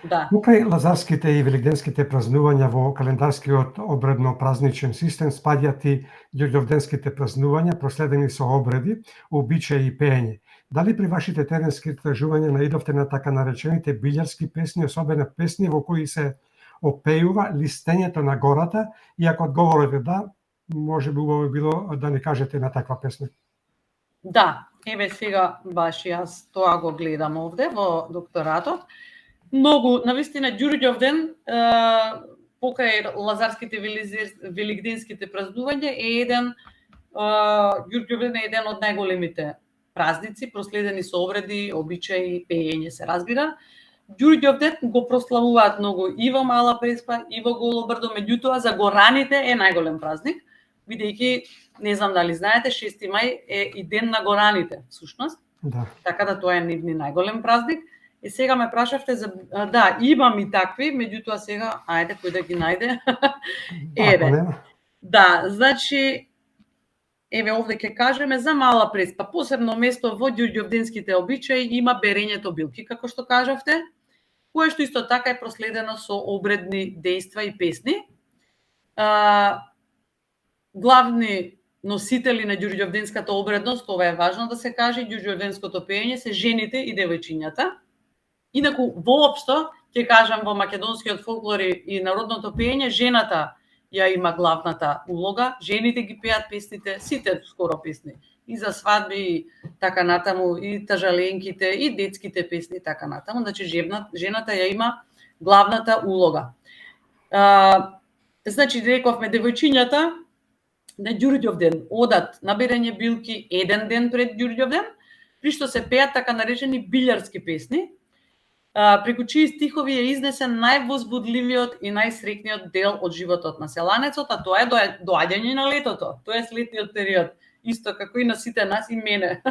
Да. Покрај лазарските и великденските празнувања во календарскиот обредно празничен систем спаѓаат и ѓурѓовденските празнувања проследени со обреди, обичаи и пеење. Дали при вашите теренски истражувања наидовте на така наречените билјарски песни, особено песни во кои се опејува листењето на гората, и ако одговорите да, може би убаво било да ни кажете на таква песна. Да, еве сега баш јас тоа го гледам овде во докторатот. Многу, навистина, Ѓурѓовден, покрај лазарските великденските празнувања е Ѓурѓовден е еден од најголемите празници, проследени со обреди, обичаи, пеење се разбира. Ѓурѓовден го прославуваат многу и во Мала Преспа, и во Голо брдо, меѓутоа за гораните е најголем празник, бидејќи, не знам дали знаете, 6 мај е и ден на гораните, всушност. Да. Така да тоа е нивни најголем празник. И сега ме прашавте за... Да, имам и такви, меѓутоа сега, ајде, кој да ги најде. Еве. Да, значи, еве овде ќе кажеме за Мала Преспа. Посебно место во ѓурѓовденските обичаи има берењето билки, како што кажавте, кое што исто така е проследено со обредни дејства и песни. Главни носители на ѓурѓовденската обредност, ова е важно да се каже, ѓурѓовденското пеење се жените и девојчињата. Инаку, воопшто, ќе кажам, во македонскиот фолклор и народното пеење, жената ја има главната улога, жените ги пеат песните, сите скоро песни, и за свадби, и така натаму, и тажаленките, и детските песни, и така натаму. Значи, жената ја има главната улога. Значи, рековме, девојчињата на Ѓурѓовден одат на берење билки еден ден пред Ѓурѓовден, при што се пеат така наречени билјарски песни, преку чии стихови е изнесен највозбудливиот и најсреќниот дел од животот на селанецот, а тоа е доаѓање на летото. Тоа е летниот период, исто како и на сите нас, и мене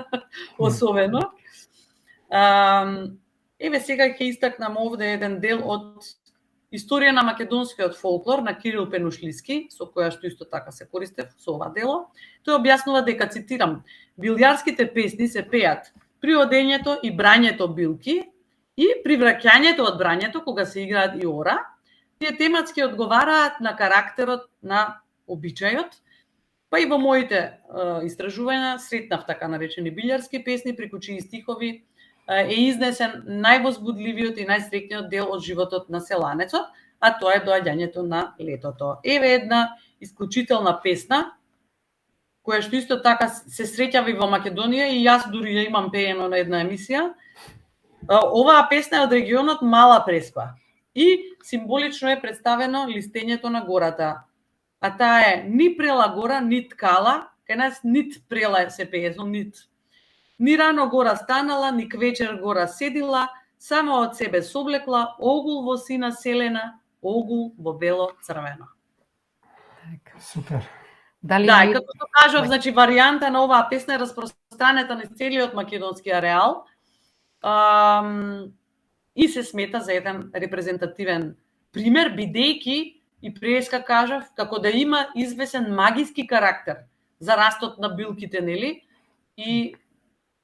особено. Еве сега ќе истакнам овде еден дел од Историја на македонскиот фолклор на Кирил Пенушлиски, со која што исто така се користев со ова дело. Тој објаснува дека, цитирам, билјарските песни се пеат при одењето и брањето билки и при враќањето од брањето, кога се играат и ора, тие тематски одговараат на карактерот на обичајот, па и во моите истражувања сретнав така наречени билјарски песни, преку чии стихови е изнесен највозбудливиот и најсреќниот дел од животот на селанецот, а тоа е доаѓањето на летото. Еве една исклучителна песна, која што исто така се среќава и во Македонија и јас дури ја имам пеено на една емисија. Оваа песна е од регионот Мала Преспа и символично е представено листењето на гората. А таа е ни прела гора, ни ткала, кај нас нит прела се пее, нит. Ни рано гора станала, ни квечер гора седила, само од себе соблекла, огул во сина селена, огул во бело црвено. Супер. Дали Да, и како што кажав, значи варијанта на оваа песна е распространета на целиот македонски ареал и се смета за еден репрезентативен пример, бидејќи и преска кажав како да има извесен магиски карактер за растот на билките, нели? И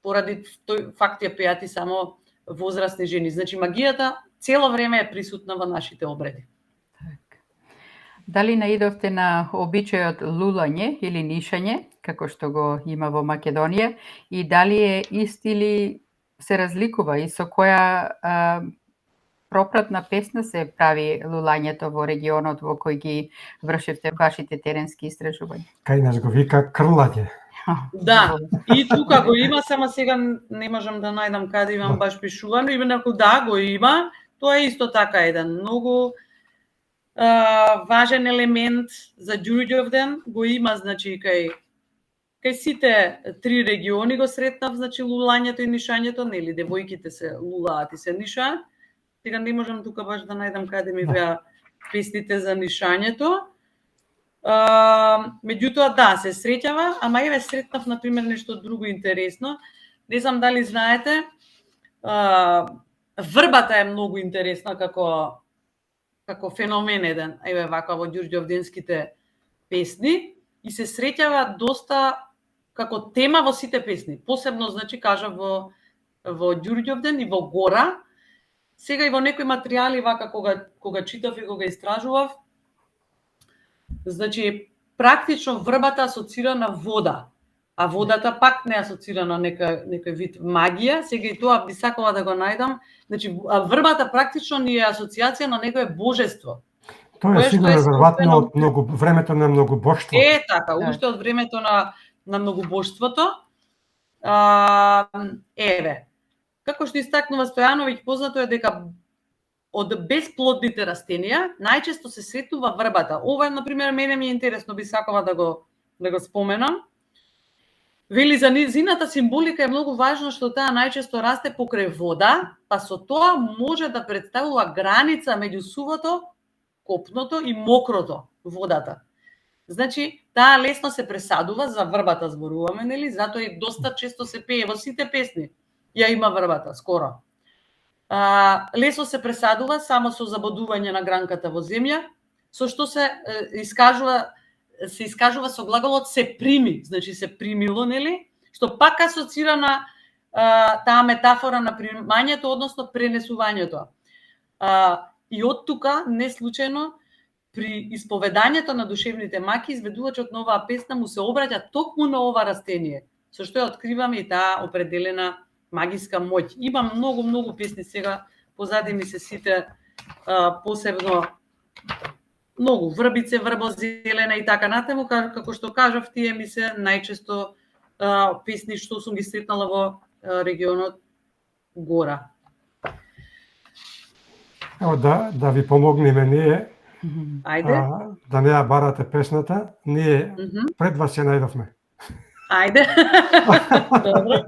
поради тој факт ја пеат и само возрастни жени. Значи магијата цело време е присутна во нашите обреди. Дали наидовте на обичајот лулање или нишање, како што го има во Македонија, и дали е ист или се разликува и со која пропратна песна се прави лулањето во регионот во кој ги вршевте вашите теренски истражувања? Кај нас го вика крлање. Да, и тука го има, само сега не можам да најдам каде имам баш пишувано, инаку да, го има. Тоа е исто така еден многу важен елемент за Ѓурѓовден, го има, значи, кај сите три региони го сретнав, значи, лулањето и нишањето, нели, девојките се лулаат и се нишаат. Сега не можам тука баш да најдам каде ми беа песните за нишањето. Меѓутоа, да, се среќава, ама еве сретнав, например, нешто друго интересно. Не знам дали знаете, врбата е многу интересна како феномен еден, еве вака во ѓурѓовденските песни, и се среќава доста како тема во сите песни. Посебно, значи, кажа во Ѓурѓовден и во Гора. Сега и во некои материјали вака кога читав и кога истражував, значи практично врбата асоцира на вода, а водата пак не асоцира на некој вид магија. Сега и тоа би сакала да го најдам. Значи врбата практично ни е асоциација на некое божество. Тоа е сигурно веројатно од времето на многобожство. Е така, уште од времето на многобожството. Еве, како што истакнува Стојановиќ, познато е дека од бесплодните растенија најчесто се сретнува врбата. Ова, например, мене ми е интересно, би сакала да го споменам. Вели, за низината символика е многу важно што таа најчесто расте покрај вода, па со тоа може да представува граница меѓу сувото, копното и мокрото, водата. Значи, таа лесно се пресадува, за врбата зборуваме, нели? Затоа и доста често се пее во сите песни. Ја има врбата, скоро. Лесно се пресадува само со забодување на гранката во земја, со што се искажува со глаголот се прими, значи се примило, нели? Што пак асоцира на таа метафора на примањето, односно пренесувањето. И од тука, не случајно, при исповедањето на душевните маки, изведувачот на оваа песна му се обраќа токму на ова растение, со што ја откриваме и таа определена магиска моќ. Има многу песни сега, позади ми се сите, посебно многу врбице, врбозелена и така натаму, како што кажав, тие ми се најчесто песни што сум ги сретнала во регионот Гора. Ево да ви помогнеме ние. Ајде. Да не ја барате песната, ние пред вас ја најдовме. Ајде. Добро.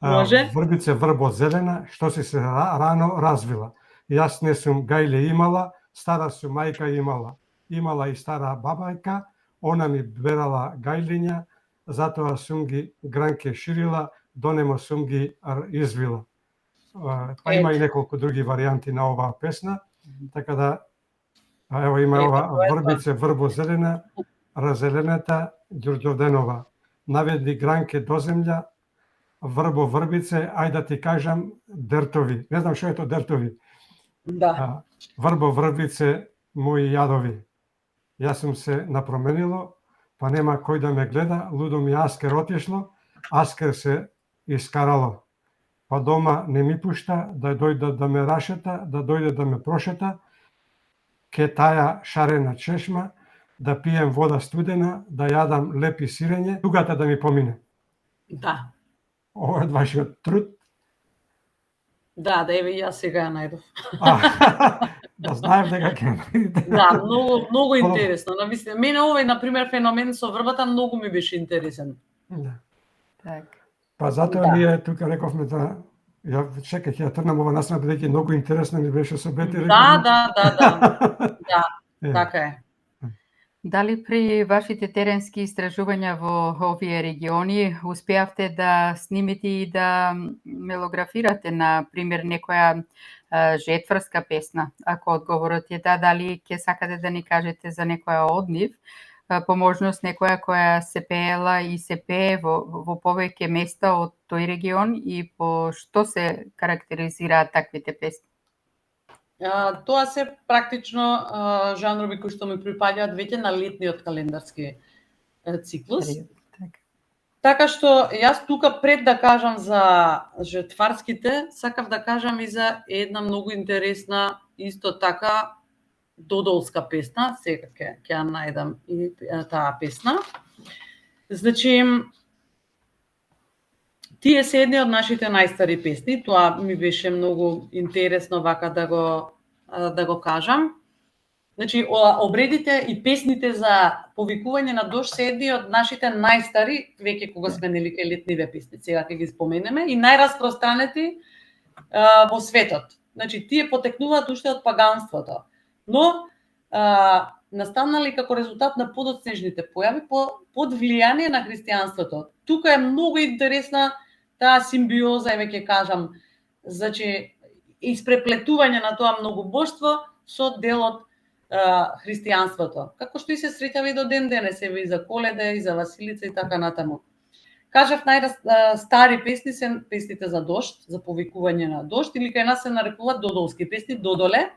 Може. Врбице врбо зелена, што си се рано развила. Јас не сум гајле имала, стара сум мајка имала. Имала и стара бабајка, она ми берала гајлиња, затоа сум ги гранке ширила, донемо сум ги извила. Па има и неколку други варијанти на оваа песна, така да ево има ова врбице врбо зелена, разелената Ѓурѓовденова. Наведи гранке до земја, врбо врбице, ајде да ти кажам дертови. Не знам што е тоа дертови. Да. Врбо врбице мои јадови. Јас сум се напроменило, па нема кој да ме гледа, лудо ми Аскер отишло, Аскер се искарало. Па дома не ми пушта да дојде да ме рашета, да дојде да ме прошета, ке таја шарена чешма, да пием вода студена, да јадам лепи сирење, тугата да ми помине. Да. Ова е од вашиот труд. Да, еве и јас сега ја најдов. Да знаев дека ќе најдете. Да, многу интересно. Навистина, мене овој на пример феномен со врбата многу ми беше интересен. Да. Так. Па затоа Да. ние тука рековме да ја чеках ја тргнам ова насна бидејќи многу интересно ми беше со Бети. Да. Да, Е. така е. Дали при вашите теренски истражувања во овие региони успеавте да снимите и да мелографирате, на пример, некоја жетврска песна? Ако одговорот е да, дали ќе сакате да ни кажете за некоја од нив, по можност некоја која се пеела и се пее во повеќе места од тој регион и по што се карактеризираат таквите песни? Тоа се практично жанрови кои што ми припаѓаат веќе на летниот календарски циклус. Така. Така што јас тука пред да кажам за жетварските, сакав да кажам и за една многу интересна исто така додолска песна, сега ќе ја најдам и таа песна. Значи, тие се едни од нашите најстари песни, тоа ми беше многу интересно вака да го кажам. Значи, обредите и песните за повикување на дожд се едни од нашите најстари, веќе кога сме нели кај летниве песни, сега ќе ги споменеме, и најраспространети во светот. Значи, тие потекнуваат уште од паганството, но настанали како резултат на подоцнежните појави под влијание на христијанството. Тука е многу интересна таа симбиоза, ќе кажам, значи испреплетување на тоа многобожство со делот христијанството. Како што и се среќава и до ден денес, и за Коледа, и за Василица и така натаму. Кажав, стари песни се песните за дожд, за повикување на дожд, или кај нас се нарекуваат додолски песни, додоле.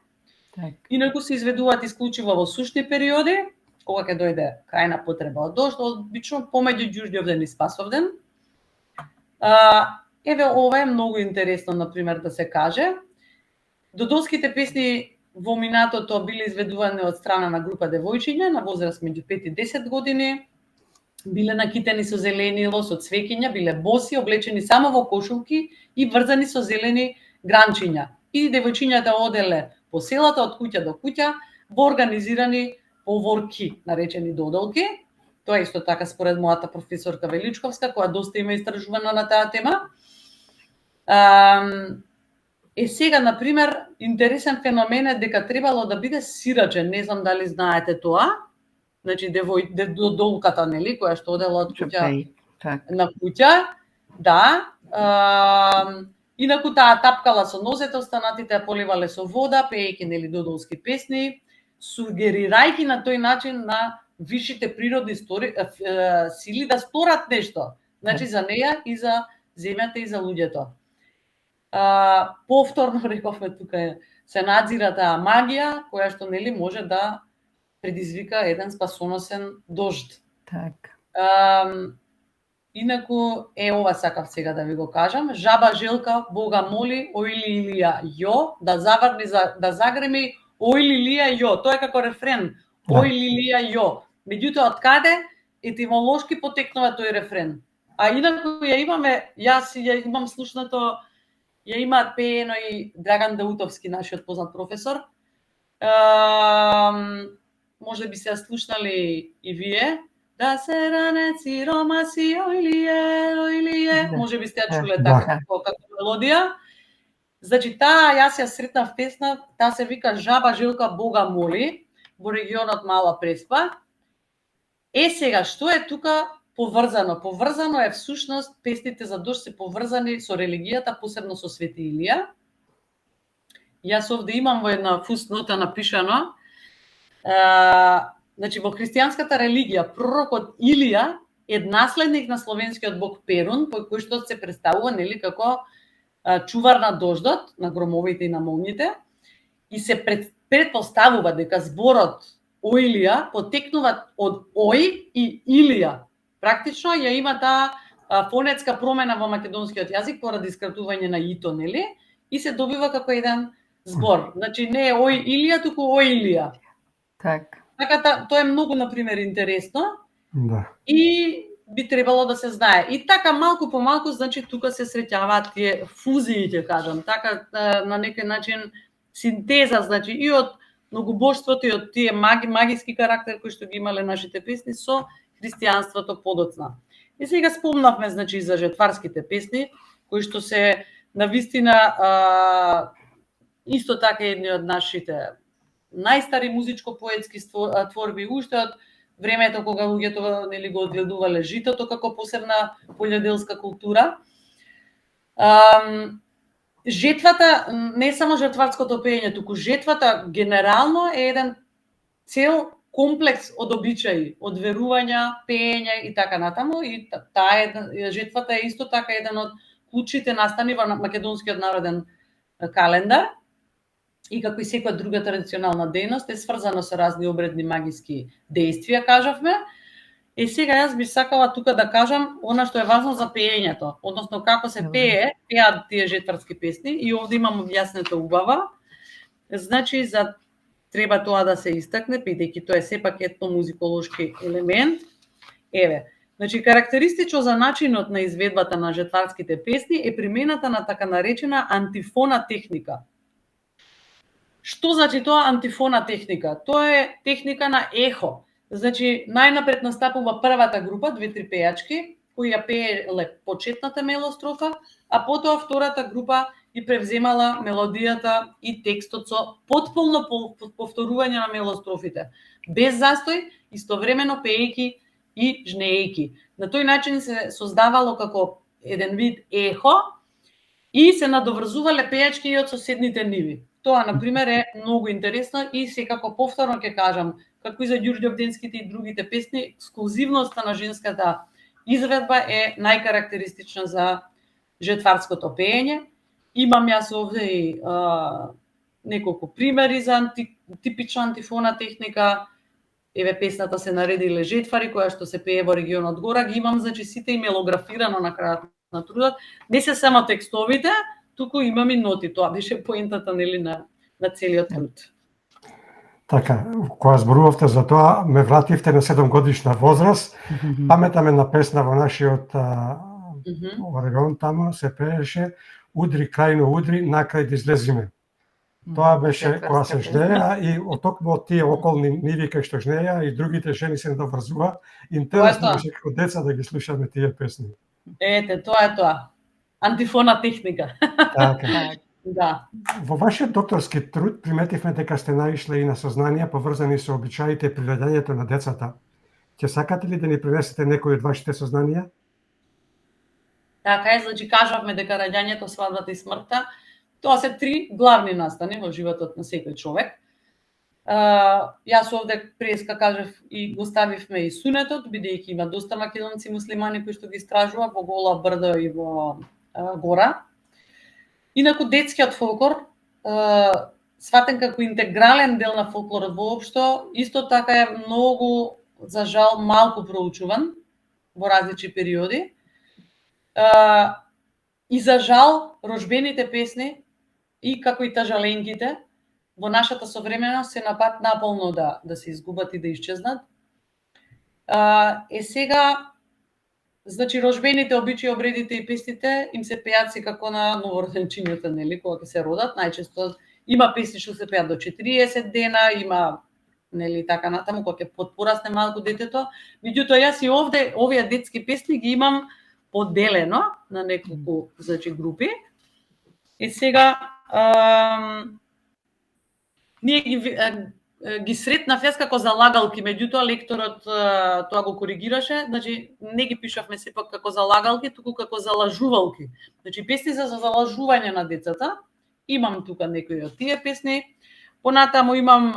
Так. Инаку се изведуваат исклучиво во сушни периоди, кога ќе дојде крајна потреба од дожд, обично помеѓу ѓуѓовден и спасовден. Еве, ова е многу интересно, например, да се каже. Додолските песни во минатото биле изведувани од страна на група девојчиња на возраст меѓу 5 и 10 години, биле накитени со зеленило, со цвеќиња, биле боси, облечени само во кошулки и врзани со зелени гранчиња. И девојчињата оделе по селата од куќа до куќа во организирани поворки, наречени додолки. Тоа е исто така според мојата професорка Величковска, која доста има истражувано на таа тема. Сега, например, интересен феномен е дека требало да биде сирачен, не знам дали знаете тоа. Значи, додолката, нели, која што одела од куќа на куќа, да. Инаку таа тапкала со нозете, останатите ја поливале со вода, пеејќи нели додолски песни, сугерирајќи на тој начин на висшите природни сили да сторат нешто. Значи за неја и за земјата и за луѓето. Повторно рековме тука се надзира таа магија која што нели може да предизвика еден спасоносен дожд. Так. Инаку ова сакав сега да ви го кажам. Жаба Желка Бога моли, ојли Илија јо, да загреми ојли Илија јо. Тоа е како рефрен. Ојли Илија јо. Меѓутоа, од каде етимолошки потекнува тој рефрен? А инаку ја имаме, јас ја имам слушнато, ја има пеено и Драган Даутовски, нашиот познат професор. Може би се ја слушнали и вие. Да се ранеци ромаси ојлие. Може би сте ја чуле така како мелодија. Значи, таа јас ја сретнав песна, таа се вика Жаба Желка Бога моли, во регионот Мала Преспа. Сега, што е тука поврзано? Поврзано е всушност, песните за дожд се поврзани со религијата, посебно со Свети Илија. Јас овде имам во една фуснота напишано. Значи, во христијанската религија, пророкот Илија е наследник на словенскиот бог Перун, кој што се представува нели како чувар на дождот, на громовите и на молњите, и се предпоставува дека зборот Оилија потекнува од Ој и Илија. Практично ја има таа фонетска промена во македонскиот јазик поради скратување на ито, нели? И се добива како еден збор. Значи не е Ој Илија, туку Оилија. Так. Така тоа е многу на пример интересно. Да. И би требало да се знае. И така малку по малку, значи тука се среќаваат тие фузии, ќе кажам, така на некој начин синтеза, значи и од многобожството и од тие магиски карактер кои што ги имале нашите песни со христијанството подоцна. И сега спомнавме значи за жетварските песни кои што се навистина исто така едни од нашите најстари музичко-поетски творби уште од времето кога луѓето нели го одгледувале житото како посебна полјоделска култура. Жетвата, не само жртварското пеење, туку жетвата генерално е еден цел комплекс од обичаи, од верувања, пеење и така натаму. И жетвата е исто така еден од клучите настани во македонскиот народен календар. И како и секоја друга традиционална дејност е сврзано со разни обредни магиски дејствија, кажавме. И сега јас би сакала тука да кажам она што е важно за пеењето, односно како се пеат тие жетварски песни, и овде имам објаснето убава. Значи треба тоа да се истакне, бидејќи тоа е сепак етномузиколошки елемент. Еве, значи карактеристично за начинот на изведбата на жетварските песни е примената на така наречена антифона техника. Што значи тоа антифона техника? Тоа е техника на ехо. Значи, најнапред настапува првата група, 2-3 пејачки, кои ја пееле почетната мелострофа, а потоа втората група и превземала мелодијата и текстот со потполно повторување на мелострофите. Без застој, истовремено пеејќи и жнеејќи. На тој начин се создавало како еден вид ехо и се надоврзувале пејачки и од соседните ниви. Тоа, например, е многу интересно и секако повторно ќе кажам, како и за Ѓурѓовденските и другите песни, ексклузивноста на женската изведба е најкарактеристична за жетварското пеење. Имам јас овде и неколку примери за типична антифона техника. Еве песната се наредиле жетвари, која што се пее во регионот Гора. Ги имам, значи, сите и мелографирано на крајот на трудот. Не се само текстовите, туку имам и ноти. Тоа беше поентата, нели, на целиот труд. Така, кога зборувавте за тоа, ме вративте на 7-годишна возраст. Паметаме на песна во нашиот регион таму се пееше "Удри крајно удри, накрај да излезиме". Тоа беше кога се жнеја и токму од тие околни ниви кај што жнеја и другите жени се надоврзува. Интересно беше како деца да ги слушаме тие песни. Ете, тоа е тоа. Антифона техника. Така. Да. Во вашиот докторски труд приметивме дека сте наишле и на сознанија поврзани со обичаите и приведењето на децата. Ќе сакате ли да ни пренесете некои од вашите сознанија? Така е, значи кажавме дека раѓањето, свадбата и смртта, тоа се 3 главни настани во животот на секој човек. Јас овде преска кажав и го ставивме и сунетот, бидејќи има доста македонци муслимани кои што ги истражува во Гола Брдо и во Гора. Инаку детскиот фолклор, сватен како интегрален дел на фолклорот воопшто, исто така е многу, за жал, малку проучуван во различни периоди. И за жал, рожбените песни и како и тажаленките во нашата современост се на пат наполно да се изгубат и да исчезнат. Сега, значи, рожбените обичаи, обредите и песните им се пеат секако на новороденчињата, нели, кога ќе се родат. Најчесто има песни што се пеат до 40 дена, има, нели, така натаму, кога ќе порасне малку детето. Меѓутоа, јас и овде овие детски песни ги имам поделено на неколку, значи, групи. И сега ние ги сретнав јас како залагалки, меѓутоа лекторот тоа го коригираше, значи не ги пишавме сепак како залагалки, туку како залажувалки. Значи песни за залажување на децата. Имам тука некои од тие песни. Понатаму имам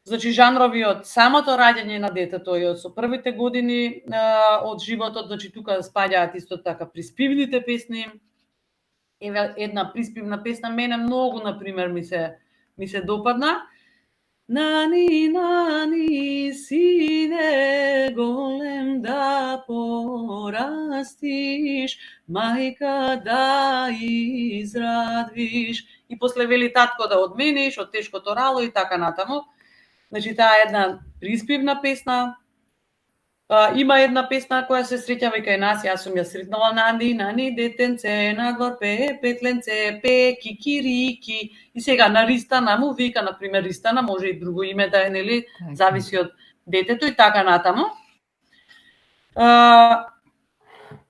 значи жанрови од самото раѓање на детето и од со првите години од животот, значи тука спаѓаат исто така приспивните песни. Еве една приспивна песна, мене многу, например, ми се ми се допадна. Нани, нани, сине, голем да порастиш, мајка да израдвиш. И после вели татко да одмениш од тешкото рало и така натаму. Значи, таа е една приспивна песна. Има една песна која се среќава и кај нас, јас сум ја сретнала нани, детенце, надвор пее, петленце, пее, кикирики. И сега на Ристана му вика, например, Ристана, може и друго име да е, нели, зависи од детето и така натаму.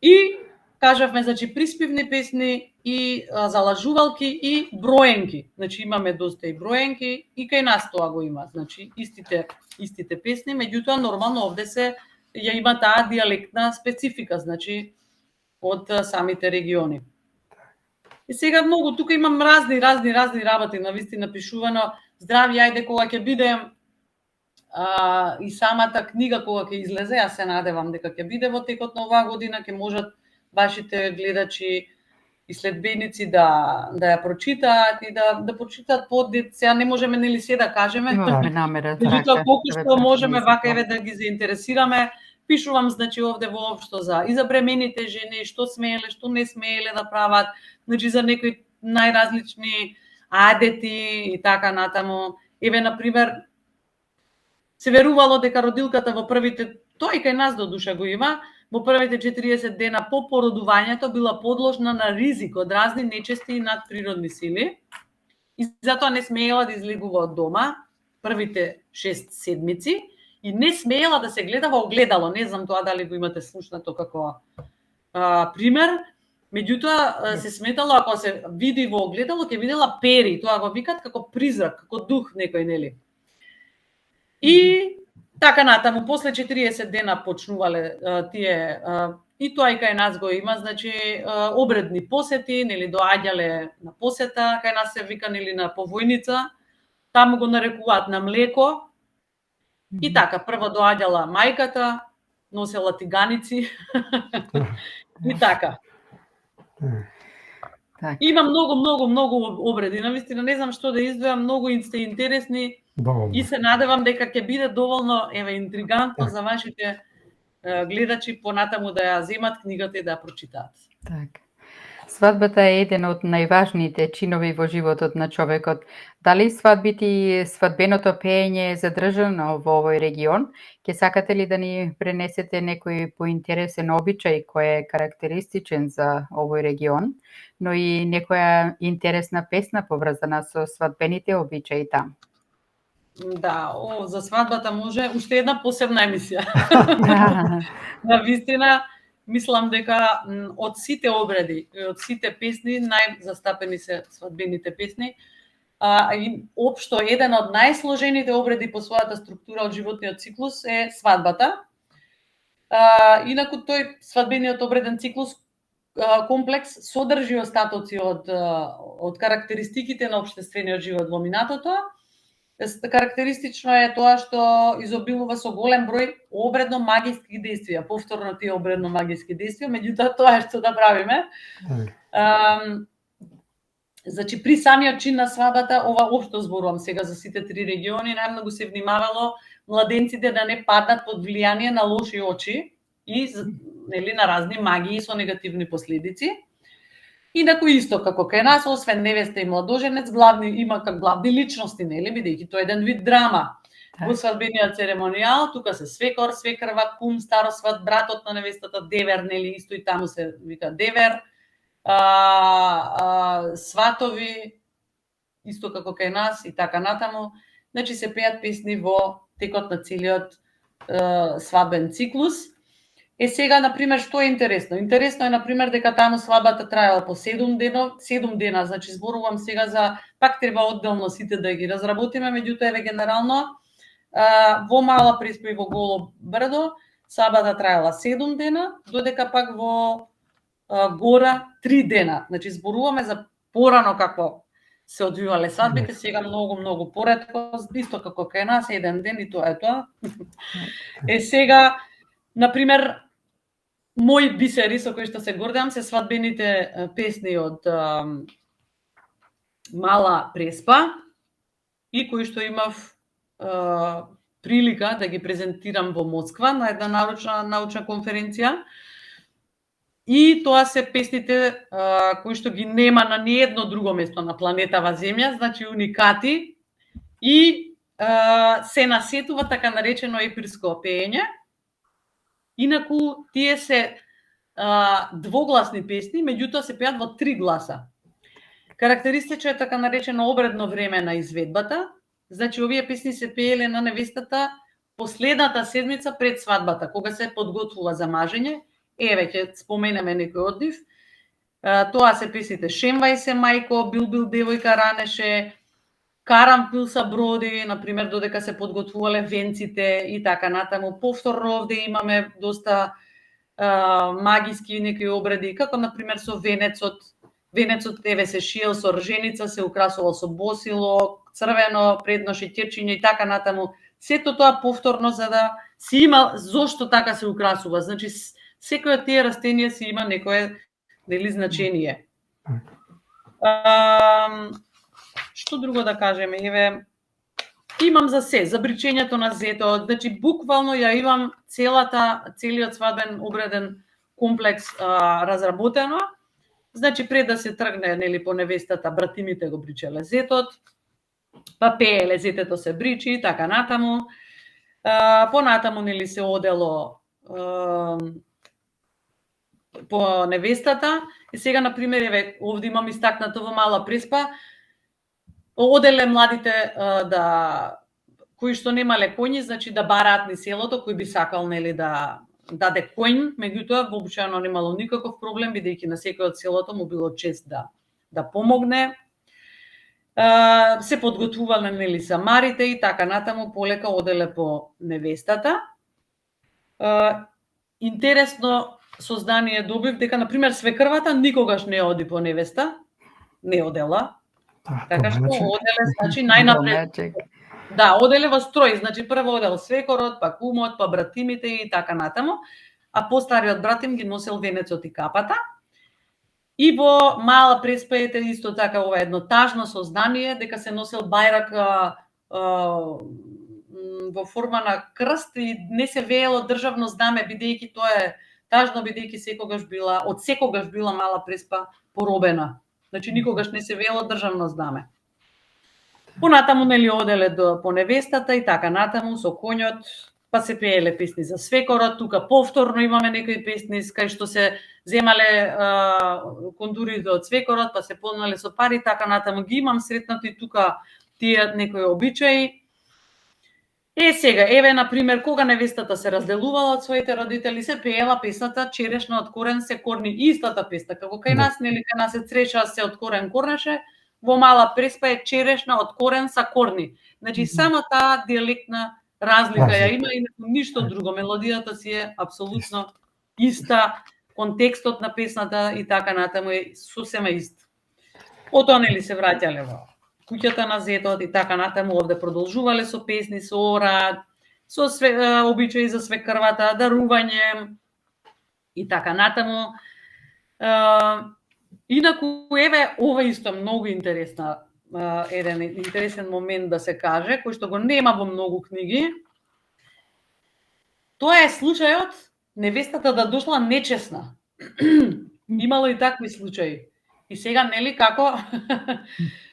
И кажавме, значи, приспивни песни и залажувалки и броенки. Значи, имаме доста и броенки и кај нас тоа го има. Значи, истите песни, меѓутоа, нормално овде ја има таа диалектна специфика, значи, од самите региони. И сега многу, тука имам разни работи, навистина пишувано. Здрави, ајде, кога ќе бидем и самата книга кога ќе излезе, јас се надевам дека ќе биде во текот на оваа година, ќе можат вашите гледачи и следбеници да ја прочитаат и да прочитаат поддет. Сега не можеме нели се да кажеме. Имаме намера. Меѓутоа, колку што можеме вака еве да ги заинтересираме. Пишувам, значи, овде воопшто и за бремените жени, што смееле, што не смееле да прават, значи, за некои најразлични адети и така натаму. Еве, например, се верувало дека родилката во првите, тој кај нас до душа го има, во првите 40 дена по породувањето била подложна на ризик од разни нечести и надприродни сили и затоа не смеела да излегува од дома првите 6 седмици и не смеела да се гледа во огледало. Не знам тоа дали го имате слушнато како пример. Меѓутоа се сметало ако се види во огледало ќе видела пери, тоа го викат како призрак, како дух некој, нели. И така натаму, после 40 дена почнувале тие, и тоа и кај нас го има, значи, обредни посети, нели, доаѓале на посета, кај нас се вика, нели, на повојница, таму го нарекуваат на млеко, и така, прво доаѓала мајката, носела тиганици, и така. Има многу обреди, навистина, не знам што да издвојам, многу сте интересни, и се надевам дека ќе биде доволно интригантно за вашите гледачи понатаму да ја земат книгата и да ја прочитаат. Так. Свадбата е еден од најважните чинови во животот на човекот. Дали свадбите и свадбеното пеење е задржано во овој регион? Ќе сакате ли да ни пренесете некој поинтересен обичај кој е карактеристичен за овој регион, но и некоја интересна песна поврзана со свадбените обичаи таму? Да, за свадбата може уште една посебна емисија. Навистина, мислам дека од сите обреди и од сите песни најзастапени се свадбените песни. И општо еден од најсложените обреди по својата структура од животниот циклус е свадбата. Инаку тој свадбениот обреден циклус комплекс содржи остатоци од карактеристиките на општествениот живот во минатото. Карактеристично е тоа што изобилува со голем број обредно магиски действија, повторно тие обредно магиски действија, меѓутоа тоа е што да правиме. Значи, при самиот чин на свадбата, ова општо зборувам сега за сите три региони, најмногу се внимавало младенците да не паднат под влијание на лоши очи и нели на разни магии со негативни последици. Инаку исто како кај нас, освен невеста и младоженец, има како главни личности, нели, бидејќи тоа е еден вид драма. Во свадбениот церемонијал, тука се свекор, свекрва, кум, старосват, братот на невестата, девер, нели, исто и таму се вика девер, сватови, исто како кај нас и така натаму. Значи се пеат песни во текот на целиот свадбен циклус. Сега, например, што е интересно? Интересно е, например, дека таму свадбата траела по 7 дена, значи зборувам сега за, пак треба одделно сите да ги разработиме, меѓутоа еве генерално, во Мала Преспа и во Голо Брдо, свадбата траела 7 дена, додека пак во Гора 3 дена. Значи зборуваме за порано како се одвивале свадбите, сега многу поретко, исто како кај нас, 1 ден и тоа е тоа. Сега, например, мои бисери со кои што се гордам се свадбените песни од Мала Преспа, и кои што имав прилика да ги презентирам во Москва на една научна конференција. И тоа се песните кои што ги нема на ниедно друго место на планетава Земја, значи уникати, и се насетува така наречено епирско пеење. Инаку тие се двогласни песни, меѓутоа се пеат во 3 гласа. Карактеристично е така наречено обредно време на изведбата. Значи, овие песни се пееле на невестата последната седмица пред свадбата, кога се подготвува за мажење. Еве, ќе споменеме некој од нив. Тоа се песните Шемвај се мајко, Бил девојка ранеше, Карамфил са броди, например, додека се подготвувале венците и така натаму. Повторно овде имаме доста магиски некои обреди, како например со венецот. Венецот еве се шиел со рженица, се украсувал со босило, црвено, предноши, ќерчиња и така натаму. Сето тоа повторно за да си има зошто така се украсува. Значи секој од тие растенија си има некое значење. Што друго да кажеме? Еве, имам за се, за бричењето на зетот, значи буквално ја имам целиот свадбен обреден комплекс разработено. Значи пред да се тргне нели по невестата, братимите го бричеле зетот, па пееле зетето се бричи и така натаму. Понатаму нели се одело по невестата. И сега на пример еве овде имам истакнато во мала преспа, оделе младите кои што немале коњи, значи да бараат низ селото, кој би сакал нели да даде коњ, меѓутоа воопштено немало никаков проблем, бидејќи на секој од селото му било чест да помогне. Се подготвувале нели самарите и така натаму, полека оделе по невестата. Интересно сознание добив дека на пример свекрвата никогаш не оди по невеста, не одела. Така што оделе, значи најнапред. Да, оделе во строј, значи прво одел свекорот, па кумот, па братимите и така натаму, а постариот братим ги носел венецот и капата. И во мала преспа ете исто така ова едно тажно сознание дека се носел бајрак во форма на крст и не се веело државно знаме, бидејќи тоа е тажно, бидејќи секогаш била мала преспа поробена. Значи никогаш не се веело државно знаме. Понатаму нели оделе по невестата и така натаму со коњот, па се пееле песни за свекорот, тука повторно имаме некои песни кај што се земале кондурите од свекорот, па се полнале со пари, така натаму ги имам сретнати тука тие некои обичаи. Сега, еве на пример, кога невестата се разделувала од своите родители, се пеела песната Черешна од корен се корни, истата песна, како кај нас, нели кај нас е цреша се од корен корнеше, во мала преспа е Черешна од корен са корни. Значи само таа диалектна разлика ја има и ништо друго. Мелодијата си е апсолутно иста, контекстот на песната и така натаму е сосема ист. Потоа нели се враќале во куќата на зетот и така натаму, овде продолжувале со песни, со орад, со обичаи за свекрвата, дарување и така натаму. Инаку, еве, ова исто многу еден интересен момент да се каже, кој што го нема во многу книги. Тоа е случајот невестата да дошла нечесна. Имало и такви случаи. И сега, нели, како,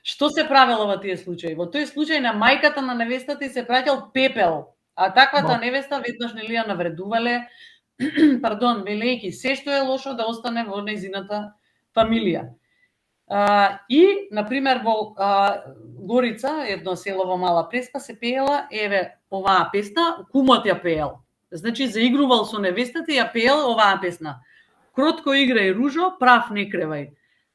што се правело во тие случаи? Во тој случај на мајката на невестата и се праќал пепел, а таквата невеста веднаш нели ја навредувале, велејќи се што е лошо да остане во нејзината фамилија. И, например, во Горица, едно село во Мала Преспа, се пеела, еве, оваа песна, кумот ја пеел. Значи, заигрувал со невестата и ја пеел оваа песна. Кротко играј, ружо, прав не кревај.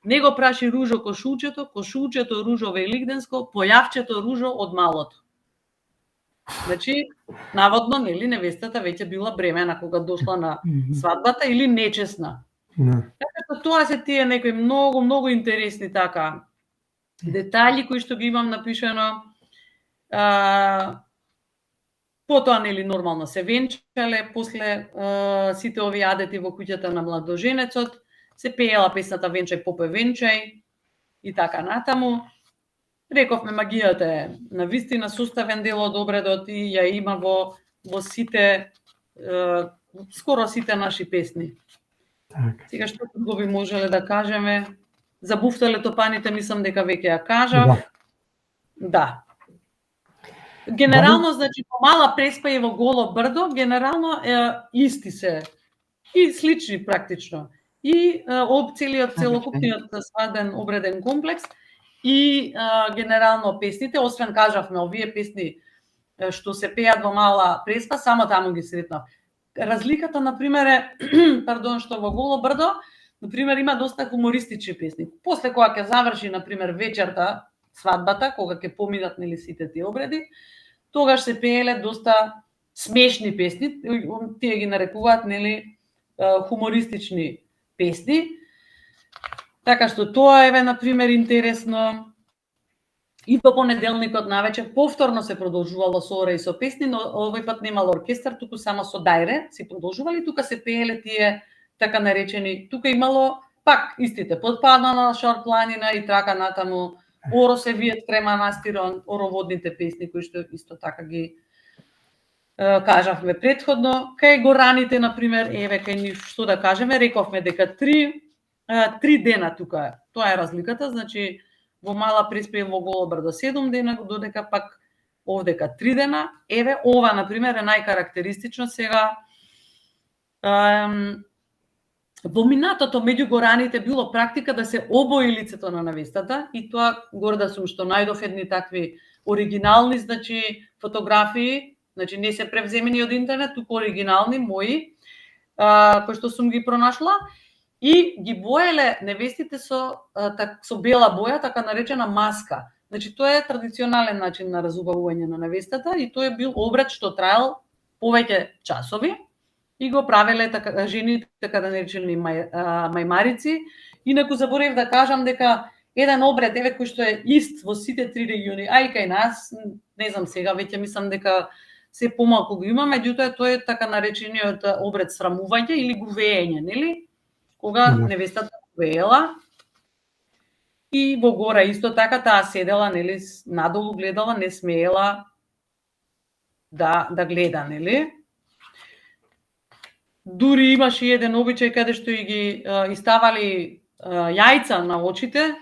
Него праши ружо кошулчето, кошулчето ружо велигденско, појавчето ружо од малото. Значи, наводно, нели, невестата веќе била бремена кога дошла на свадбата или нечесна. Така што тоа се тие некои многу интересни така детали кои што ги имам напишано. Потоа нели нормално се венчале, после сите овие адети во куќата на младоженецот, се пеела песната Венчај попе венчај и така натаму. Рековме магијата е навистина составен дел од обредот и ја има во сите скоро сите наши песни. Так. Сега што друго би можеле да кажеме? За буфтале топаните мислам дека веќе ја кажав. Да. Генерално, значи, по Мала преспа и во Голо брдо, генерално исти се. И слични практично. И целокупниот свадбен обреден комплекс и генерално песните, освен кажавме овие песни што се пеат во Мала преспа, само таму ги сретнав. Разликата, например, е, пардон, што во Голо брдо, например, има доста хумористични песни. После кога ќе заврши, например, вечерта, свадбата, кога ќе поминат нели сите тие обреди, тогаш се пееле доста смешни песни, тие ги нарекуваат нели хумористични песни. Така што тоа е, например, интересно. И по понеделникот навечер повторно се продолжувало со ора и со песни, но овој пат немало оркестар, туку само со дајре си продолжували, тука се пееле тие така наречени, тука имало пак истите, Подпадна на шор планина и трака натаму, Оро се виет край манастирон, ороводните песни кои што исто така ги кажавме претходно. Кај гораните, например, еве кај нив што да кажеме, рековме дека три дена тука. Тоа е разликата, значи во Мала преспа и во Голо брдо 7 дена, додека пак овдека 3 дена. Еве ова, например, е најкарактеристично сега. Во минатото меѓу гораните било практика да се обои лицето на невестата и тоа горда сум што најдов едни такви оригинални, значи фотографии, значи не се превземени од интернет, туку оригинални мои, кои што сум ги пронашла и ги боеле невестите со бела боја, така наречена маска. Значи тоа е традиционален начин на разубавување на невестата и тоа е бил обред што траел повеќе часови. И го правеле така жените, така да наречени мајмарици. Инаку заборев да кажам дека еден обред еве кој што е ист во сите три региони, а и кај нас, не знам сега, веќе мислам дека се помалку го има, меѓутоа тоа е така наречениот обред срамување или гувеење, нели? Кога невестата гувеела и во гора исто така таа седела, нели, надолу гледала, не смеела да гледа, нели? Дури имаше и еден обичај каде што и ги иставали јајца на очите.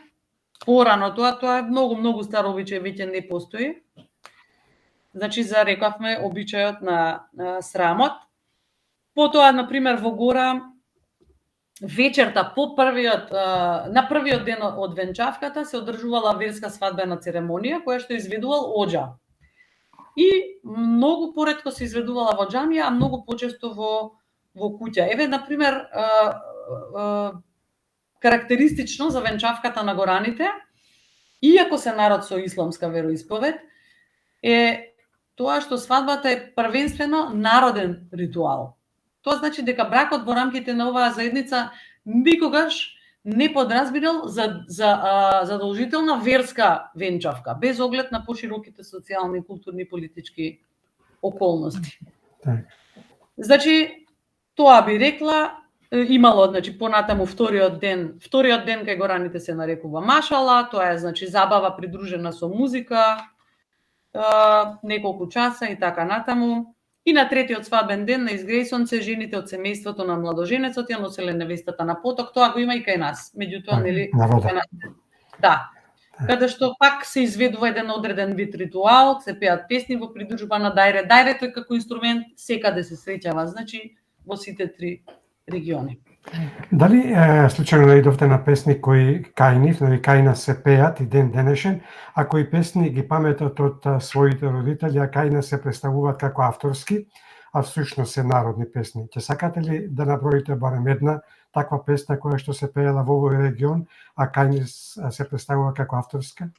Порано тоа е многу стар обичај, веќе не постои. Значи зарекавме обичајот на срамот. Потоа, например, во гора вечерта по на првиот ден од венчавката се одржувала верска свадбена церемонија која што изведувал оџа. И многу поретко се изведувала во џамија, а многу почесто во куќа. Еве, например, карактеристично за венчавката на гораните, иако се народ со исламска вероисповед, е тоа што свадбата е првенствено народен ритуал. Тоа значи дека бракот во рамките на оваа заедница никогаш не подразбирал за задолжителна верска венчавка, без оглед на пошироките социјални, културни, политички околности. Значи, тоа би рекла, имало, значи, понатаму вториот ден кај гораните се нарекува машала, тоа е, значи, забава придружена со музика, неколку часа и така натаму. И на третиот свадбен ден на изгрејсонце, жените од семејството на младоженецот ја носеле невестата на поток, тоа го има и кај нас. Меѓутоа, нели, да. Каде што пак се изведува еден одреден вид ритуал, се пеат песни во придружба на дајре. Дајрето е како инструмент секаде се среќава, значи во сите три региони. Дали случајно наидовте на песни кои кај нив, или кај нас се пеат и ден денешен, а кои песни ги паметат од своите родители, а кај нас се представуваат како авторски, а всушност се народни песни? Ќе сакате ли да наброите барем една таква песна која што се пеела во овој регион, а кај нас се представува како авторска?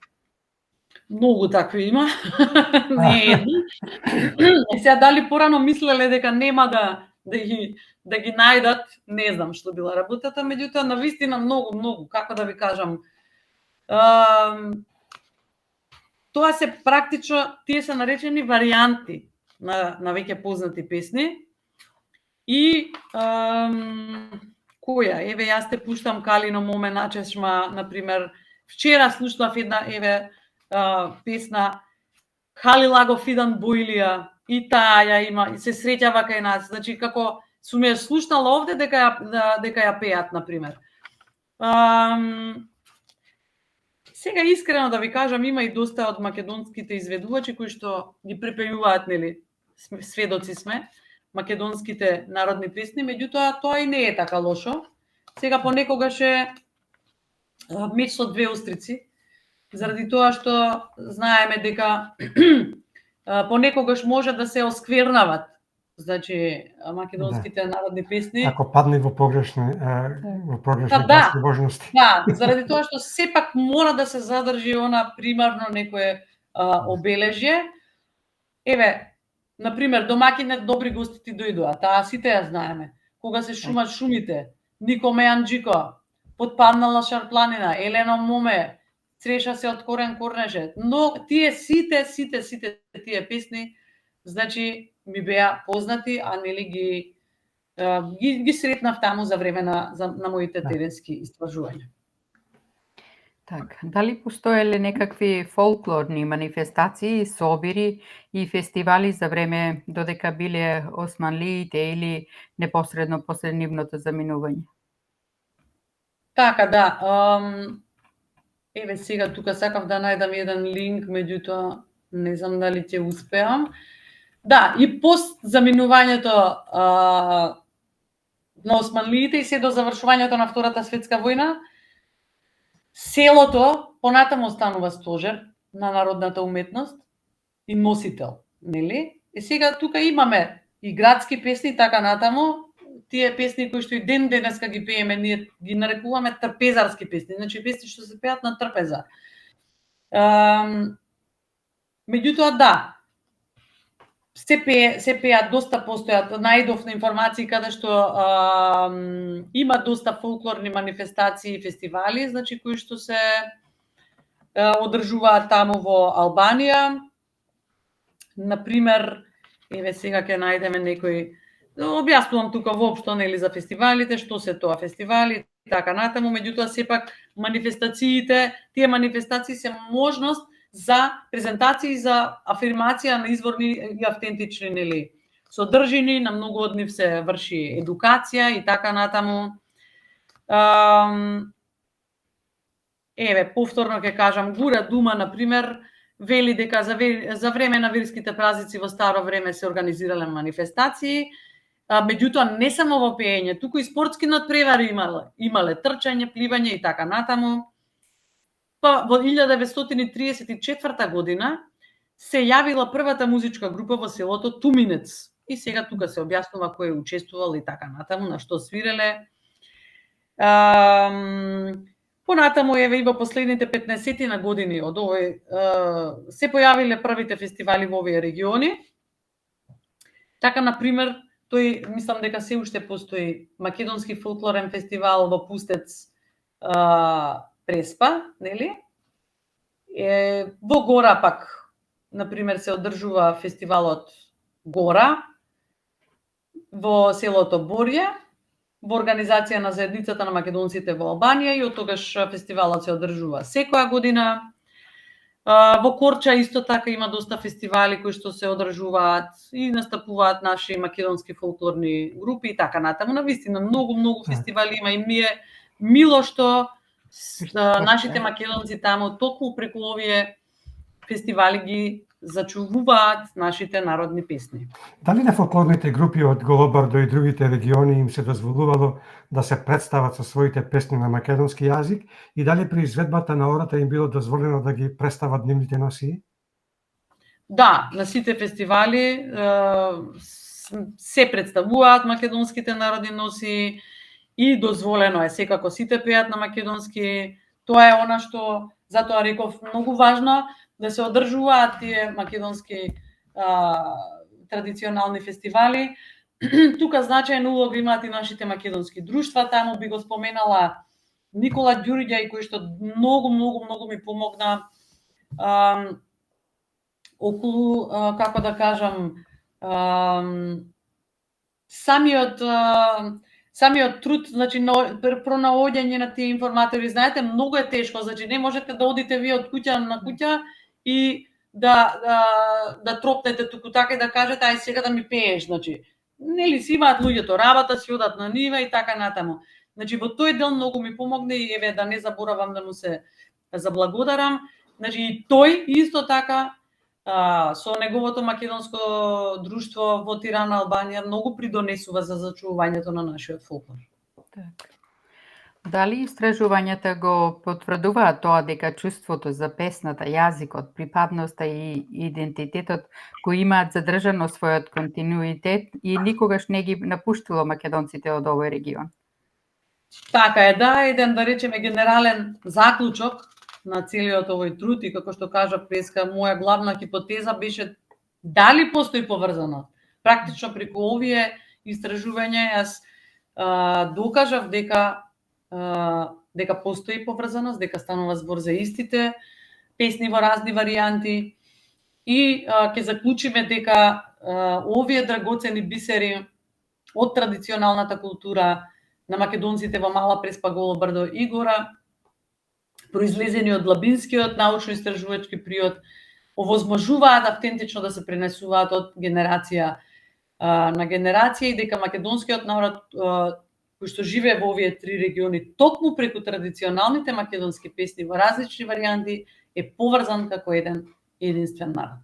Многу такви има. Не една. Сега дали порано мислеле дека нема да ги најдат, не знам што била работата, меѓутоа навистина многу, како да ви кажам. Тоа се практично, тие се наречени варијанти на веќе познати песни. И која? Еве, јас те пуштам Калино моме начешма, например, вчера слушнав една, еве, песна Халилаго Фидан Боилија, и таа ја има, и се среќава кај нас. Значи, како сум ја слушнала овде дека ја пеат, например. Сега искрено да ви кажам, има и доста од македонските изведувачи кои што ги препејуваат, нели, сведоци сме, македонските народни песни, меѓутоа тоа и не е така лошо. Сега понекогаш е меч со две острици, заради тоа што знаеме дека понекогаш може да се осквернават, значи, македонските народни песни. Ако падне во погрешни гласни можности. Да, заради тоа што сепак мора да се задржи она примарно некое обележје. Еве, например, домаќините добри гости ти дојдоа, таа сите ја знаеме. Кога се шумат шумите, Нико Меанџико, Потпаднала Шарпланина, Елено Моме, Цреша се од Корен Корнеше. Но тие сите тие песни, значи, ми беа познати, а нели ги сретнав таму за време на моите теренски истражувања. Так, дали постоеле некакви фолклорни манифестации, собири и фестивали за време додека биле османлиите или непосредно после нивното заминување? Така, да. Еве сега тука сакав да најдам еден линк, меѓутоа не знам дали ќе успеам. Да, и пост заминувањето на османлиите и се до завршувањето на Втората светска војна, селото понатаму станува стожер на народната уметност и носител, нели? И сега тука имаме и градски песни, така натаму, тие песни кои што и ден денеска ги пееме, ние ги нарекуваме трпезарски песни, значи песни што се пеат на трпеза. Меѓутоа, да, се пеат, доста постојат, најдов на информации каде што има доста фолклорни манифестации и фестивали, значи кои што се одржуваат таму во Албанија. Например, еве сега ќе најдеме некои, објаснувам тука воопшто, нели, за фестивалите, што се тоа фестивали, така натаму, меѓутоа сепак манифестациите, тие манифестации се можност за презентации, за афирмација на изворни и автентични, нели, содржини, на многу од нив се врши едукација и така натаму. Еве, повторно ќе кажам, Гура Дума, например, вели дека за време на верските празници во старо време се организирале манифестации, меѓутоа не само во пеење, туку и спортски надпревари имале трчање, пливање и така натаму. Па во 1934 година се јавила првата музичка група во селото Туминец. И сега тука се објаснува кој учествувал и така натаму, на што свиреле. Понатаму, еве, и во последните 15 на години од овој се појавиле првите фестивали во овие региони. Така, например, тој, мислам дека се уште постои, Македонски фолклорен фестивал во Пустец, Преспа, нели? Во Гора пак, например, се одржува фестивалот Гора, во селото Борје, во организација на заедницата на македонците во Албанија, и од тогаш фестивалот се одржува секоја година. Во Корча исто така има доста фестивали кои што се одржуваат и настапуваат наши македонски фолклорни групи и така натаму. Навистина многу фестивали има и ми е мило што нашите македонци таму токму преку овие фестивали ги зачувуваат нашите народни песни. Дали на фолклорните групи од Голобардо и другите региони им се дозволувало да се представат со своите песни на македонски јазик и дали при изведбата на ората им било дозволено да ги представат нивните носии? Да, на сите фестивали се представуваат македонските народни носии и дозволено е, секако сите пеат на македонски. Тоа е она што, затоа реков, многу важно да се одржуваат тие македонски традиционални фестивали. Тука значајна улога имаат и нашите македонски друштва. Таму би го споменала Никола Ѓурѓај, кој што многу ми помогна околу, како да кажам, самиот труд, значи пронаоѓање на тие информатори, знаете, многу е тешко, значи не можете да одите вие од куќа на куќа и да тропнете туку така и да кажете ај сега да ми пееш, значи. Нели си имаат луѓето работа, си одат на нива и така натаму. Значи во тој дел многу ми помогне и еве да не заборавам да му се заблагодарам. Значи и тој исто така со неговото македонско друштво во Тирана, Албанија, многу придонесува за зачувувањето на нашиот фолклор. Так. Дали истражувањата го потврдуваат тоа дека чувството за песната, јазикот, припадноста и идентитетот го имаат задржано својот континуитет и никогаш не ги напуштило македонците од овој регион? Така е, да, еден, да речеме, генерален заклучок на целиот овој труд и како што кажа преска, моја главна хипотеза беше дали постои поврзаност. Практично преку овие истражувања јас докажав дека постои поврзаност, дека станува збор за истите песни во разни варијанти и ќе заклучиме дека овие драгоцени бисери од традиционалната култура на македонците во Мала Преспа, Голо брдо и Гора, произлезени од лабинскиот научно-истражувачки период, овозможуваат автентично да се пренесуваат од генерација на генерација и дека македонскиот народ кој што живее во овие три региони токму преку традиционалните македонски песни во различни варијанти е поврзан како еден единствен народ.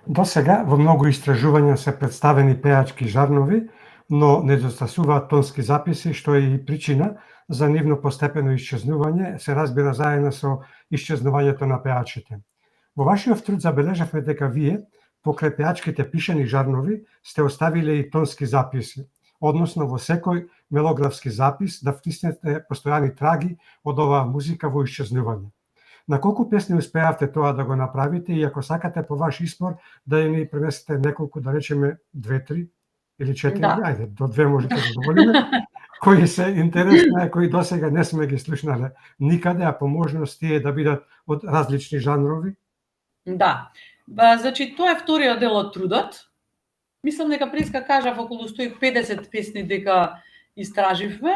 До сега во многу истражувања се представени пеачки жарнови, но недостасуваат тонски записи, што е и причина за нивно постепено исчезнување, се разбира заедно со исчезнувањето на пеачите. Во вашиот труд забележавме дека вие, покрај пеачките пишани жарнови, сте оставиле и тонски записи, односно во секој мелографски запис да втиснете постојани траги од оваа музика во исчезнување. На колку песни успеавте тоа да го направите и ако сакате по ваш избор да ни пренесете неколку, да речеме 2-3 или 4, Да. ајде, до 2 можете да доволиме, кои се интересни, кои досега не сме ги слушнале никаде, а по можност тие да бидат од различни жанрови? Да. Значи, тоа е вториот дел од трудот. Мислам дека преска кажав околу 150 песни дека истраживме.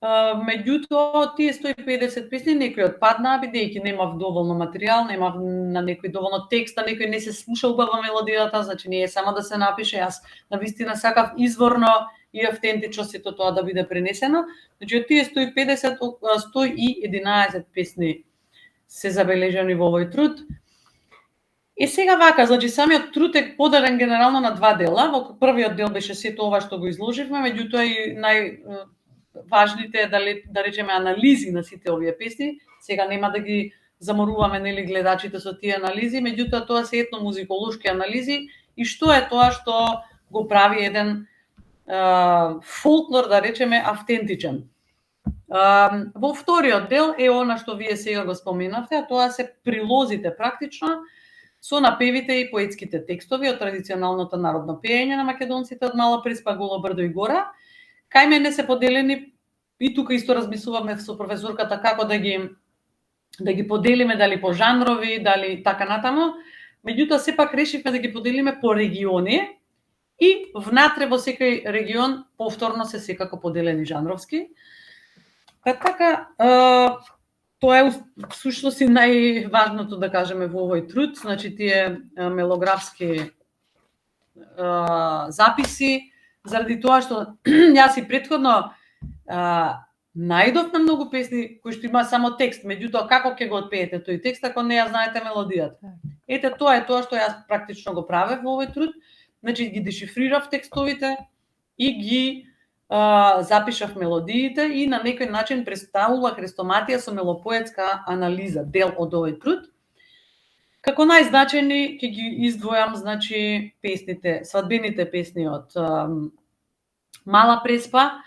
Меѓутоа, тие 150 песни некои отпаднаа, бидејќи немав доволно материјал, немав на некој доволно текст, на некој не се слуша убава мелодијата, значи не е само да се напише, јас навистина сакав изворно и автентично сето тоа да биде пренесено. Значи, од тие 150, 111 песни се забележани во овој труд. И сега вака, значи самиот труд е поделен генерално на два дела. Во првиот дел беше сето ова што го изложивме, меѓутоа и најважните да речеме анализи на сите овие песни. Сега нема да ги заморуваме нели гледачите со тие анализи, меѓутоа тоа се етномузиколошки анализи и што е тоа што го прави еден фолклор, да речеме, автентичен. Во вториот дел е она што вие сега го споменавте, а тоа се прилозите практично со напевите и поетските текстови од традиционалното народно пеење на македонците од Мала Преспа, Голо брдо и Гора. Кај мене се поделени и тука исто размислуваме со професорката како да ги поделиме, дали по жанрови, дали така натаму. Меѓутоа сепак решивме да ги поделиме по региони и внатре во секој регион повторно се секако поделени жанровски. Така, тоа е всушност и најважното да кажеме во овој труд, значи тие мелографски записи, заради тоа што јас и претходно најдов на многу песни кои што има само текст, меѓутоа како ќе го отпеете тој текст ако не ја знаете мелодијата. Ете тоа е тоа што јас практично го правев во овој труд, значи ги дешифрирав текстовите и ги запишав мелодиите и на некој начин представував хрестоматија со мелопоетска анализа, дел од овој труд. Како најзначајни ќе ги издвојам, значи, песните, свадбените песни од Мала Преспа.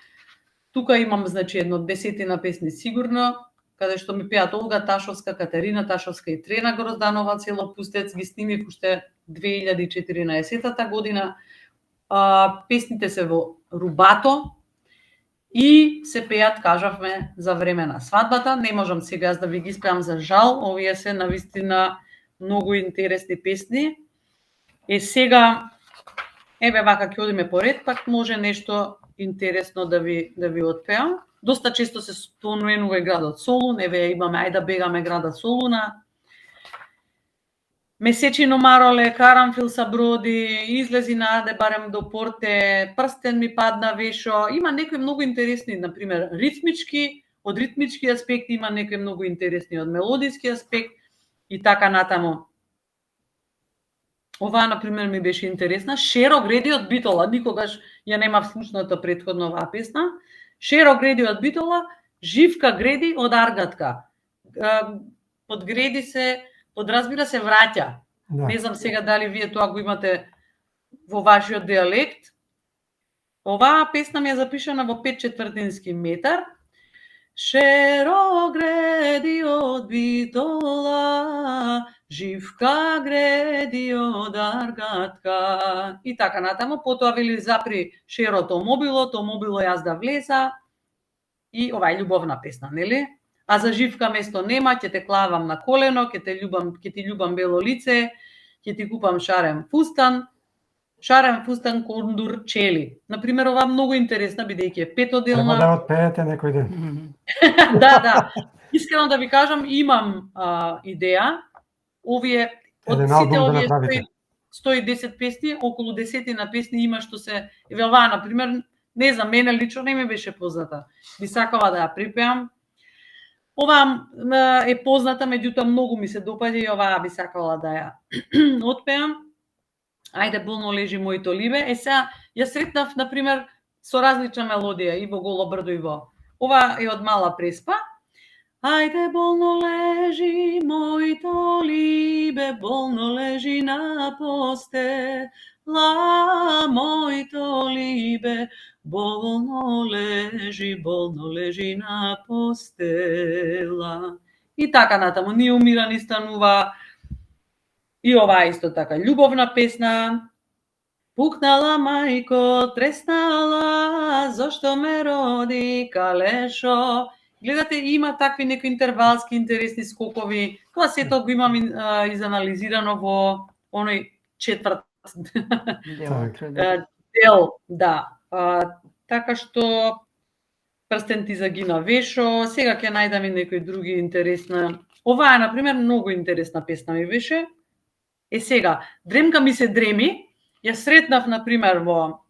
Тука имам, значи, едно 10 песни сигурно, каде што ми пеат Олга Ташовска, Катерина Ташовска и Трена Грозданова, Цело Пустец, ги снимив уште 2014 година. Песните се во рубато и се пеат, кажавме, за време на свадбата. Не можам сега да ви ги спеам за жал, овие се навистина многу интересни песни. Сега, еве вака ќе одиме поред, пак може нешто интересно да ви отпеам. Доста често се споменува и градот Солун, еве имаме Ајде да бегаме града Солуна. Месечино Мароле, Карамфил са броди, излези наде барем до порте, прстен ми падна вешо. Има некои многу интересни, например, ритмички, од ритмички аспекти има некои многу интересни од мелодиски аспект и така натаму. Оваа, например, ми беше интересна. Шеро греди од Битола, никогаш ја немав слушната претходно оваа песна. Шеро греди од Битола, Живка греди од Аргатка. Подгреди се, подразбира се враќа. Да. Не знам сега дали вие тоа го имате во вашиот диалект. Оваа песна ми е запишана во 5/4 метар. Шеро греди од Битола, Живка греди од Аргатка. И така натаму, потоа вели запри Шеро то мобило јас да влеза. И ова е љубовна песна, нели? А за Живка место нема, ќе те клавам на колено, ќе ти љубам бело лице, ќе ти купам шарен фустан кондур чели. Например, ова многу интересна, бидејќи е петоделна. Треба да отпеете некој ден. Да. Искрено да ви кажам, имам идеја. Овие од сите овие 110 песни, околу 10 песни има што се еве оваа, например, не знам, мене лично не ми беше позната. Би сакала да ја припеам. Оваа е позната, меѓутоа многу ми се допаѓа и оваа би сакала да ја отпеам. Ајде болно лежи моето либе. Сега ја сретнав, например, со различна мелодија и во Голо брдо и во. Ова е од Мала Преспа. Ајде болно лежи моето либе, болно лежи на постела, моето либе, болно лежи на постела. И така натаму, ни умира, ни станува. И ова исто така, љубовна песна. Пукнала мајко, треснала, зошто ме роди калешо. Гледате, има такви некои интервалски интересни скокови. Тоа сето го имам изанализирано во оној 4 дел, да. Така што прстен ти загина вешо, сега ќе најдам и некои други интересна. Оваа е, например, многу интересна песна ми беше. Сега, Дремка ми се дреми, ја сретнав, например, во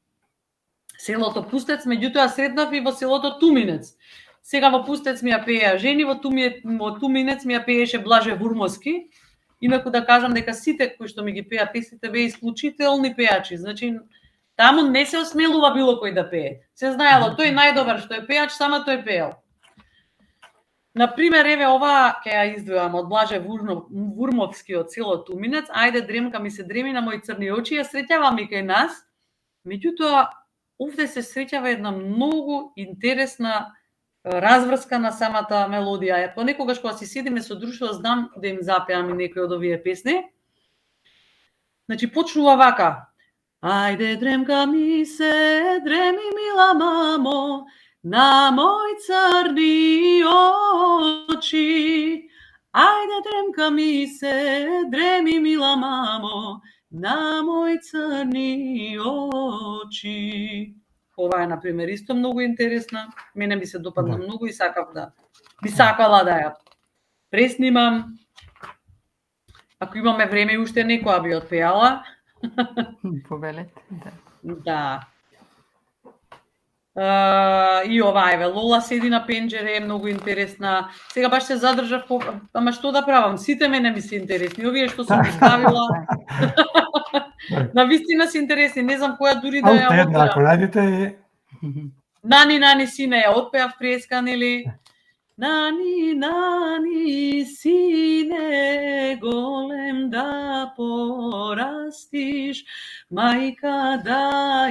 селото Пустец, меѓутоа сретнав и во селото Туминец. Сега во Пустец ми ја пееа жени, во Туминец ми ја пееше Блаже Вурмовски. Инаку да кажам дека сите кои што ми ги пеа песните беа исклучителни пеачи. Значи, таму не се осмелува било кој да пее. Се знаело, тој најдобар што е пеач, само тој пеел. Например, еве ова ќе ја издвојам од Блаже Вурмовски од село Туминец. Ајде Дремка ми се дреми на мои црни очи, ја среќавам и кај нас. Меѓутоа, овде се среќава една многу интересна разврска на самата мелодија. Понекогаш кога си седиме со друштво, знам да им запеам и некои од овие песни. Значи, почнува вака. Ајде Дремка ми се дреми, мила мамо, на мои црни очи. Ајде Дремка ми се дреми, мила мамо, на мои црни очи. Ова е, например, исто многу интересна. Мене би се допадна многу и би сакала да ја преснимам. Ако имаме време, уште некоја би отпеала. Повелете, да. И ова еве, Лола седи на пенџере, е многу интересна. Сега баш се задржав, ама што да правам? Сите мене ми се интересни. Овие што сум ги ставила. На вистина се интересни, не знам која дури да ја отпеам. Ако најдете... Нани, сине, ја отпеав преска, нели? Нани, сине, голем да порастиш, мајка да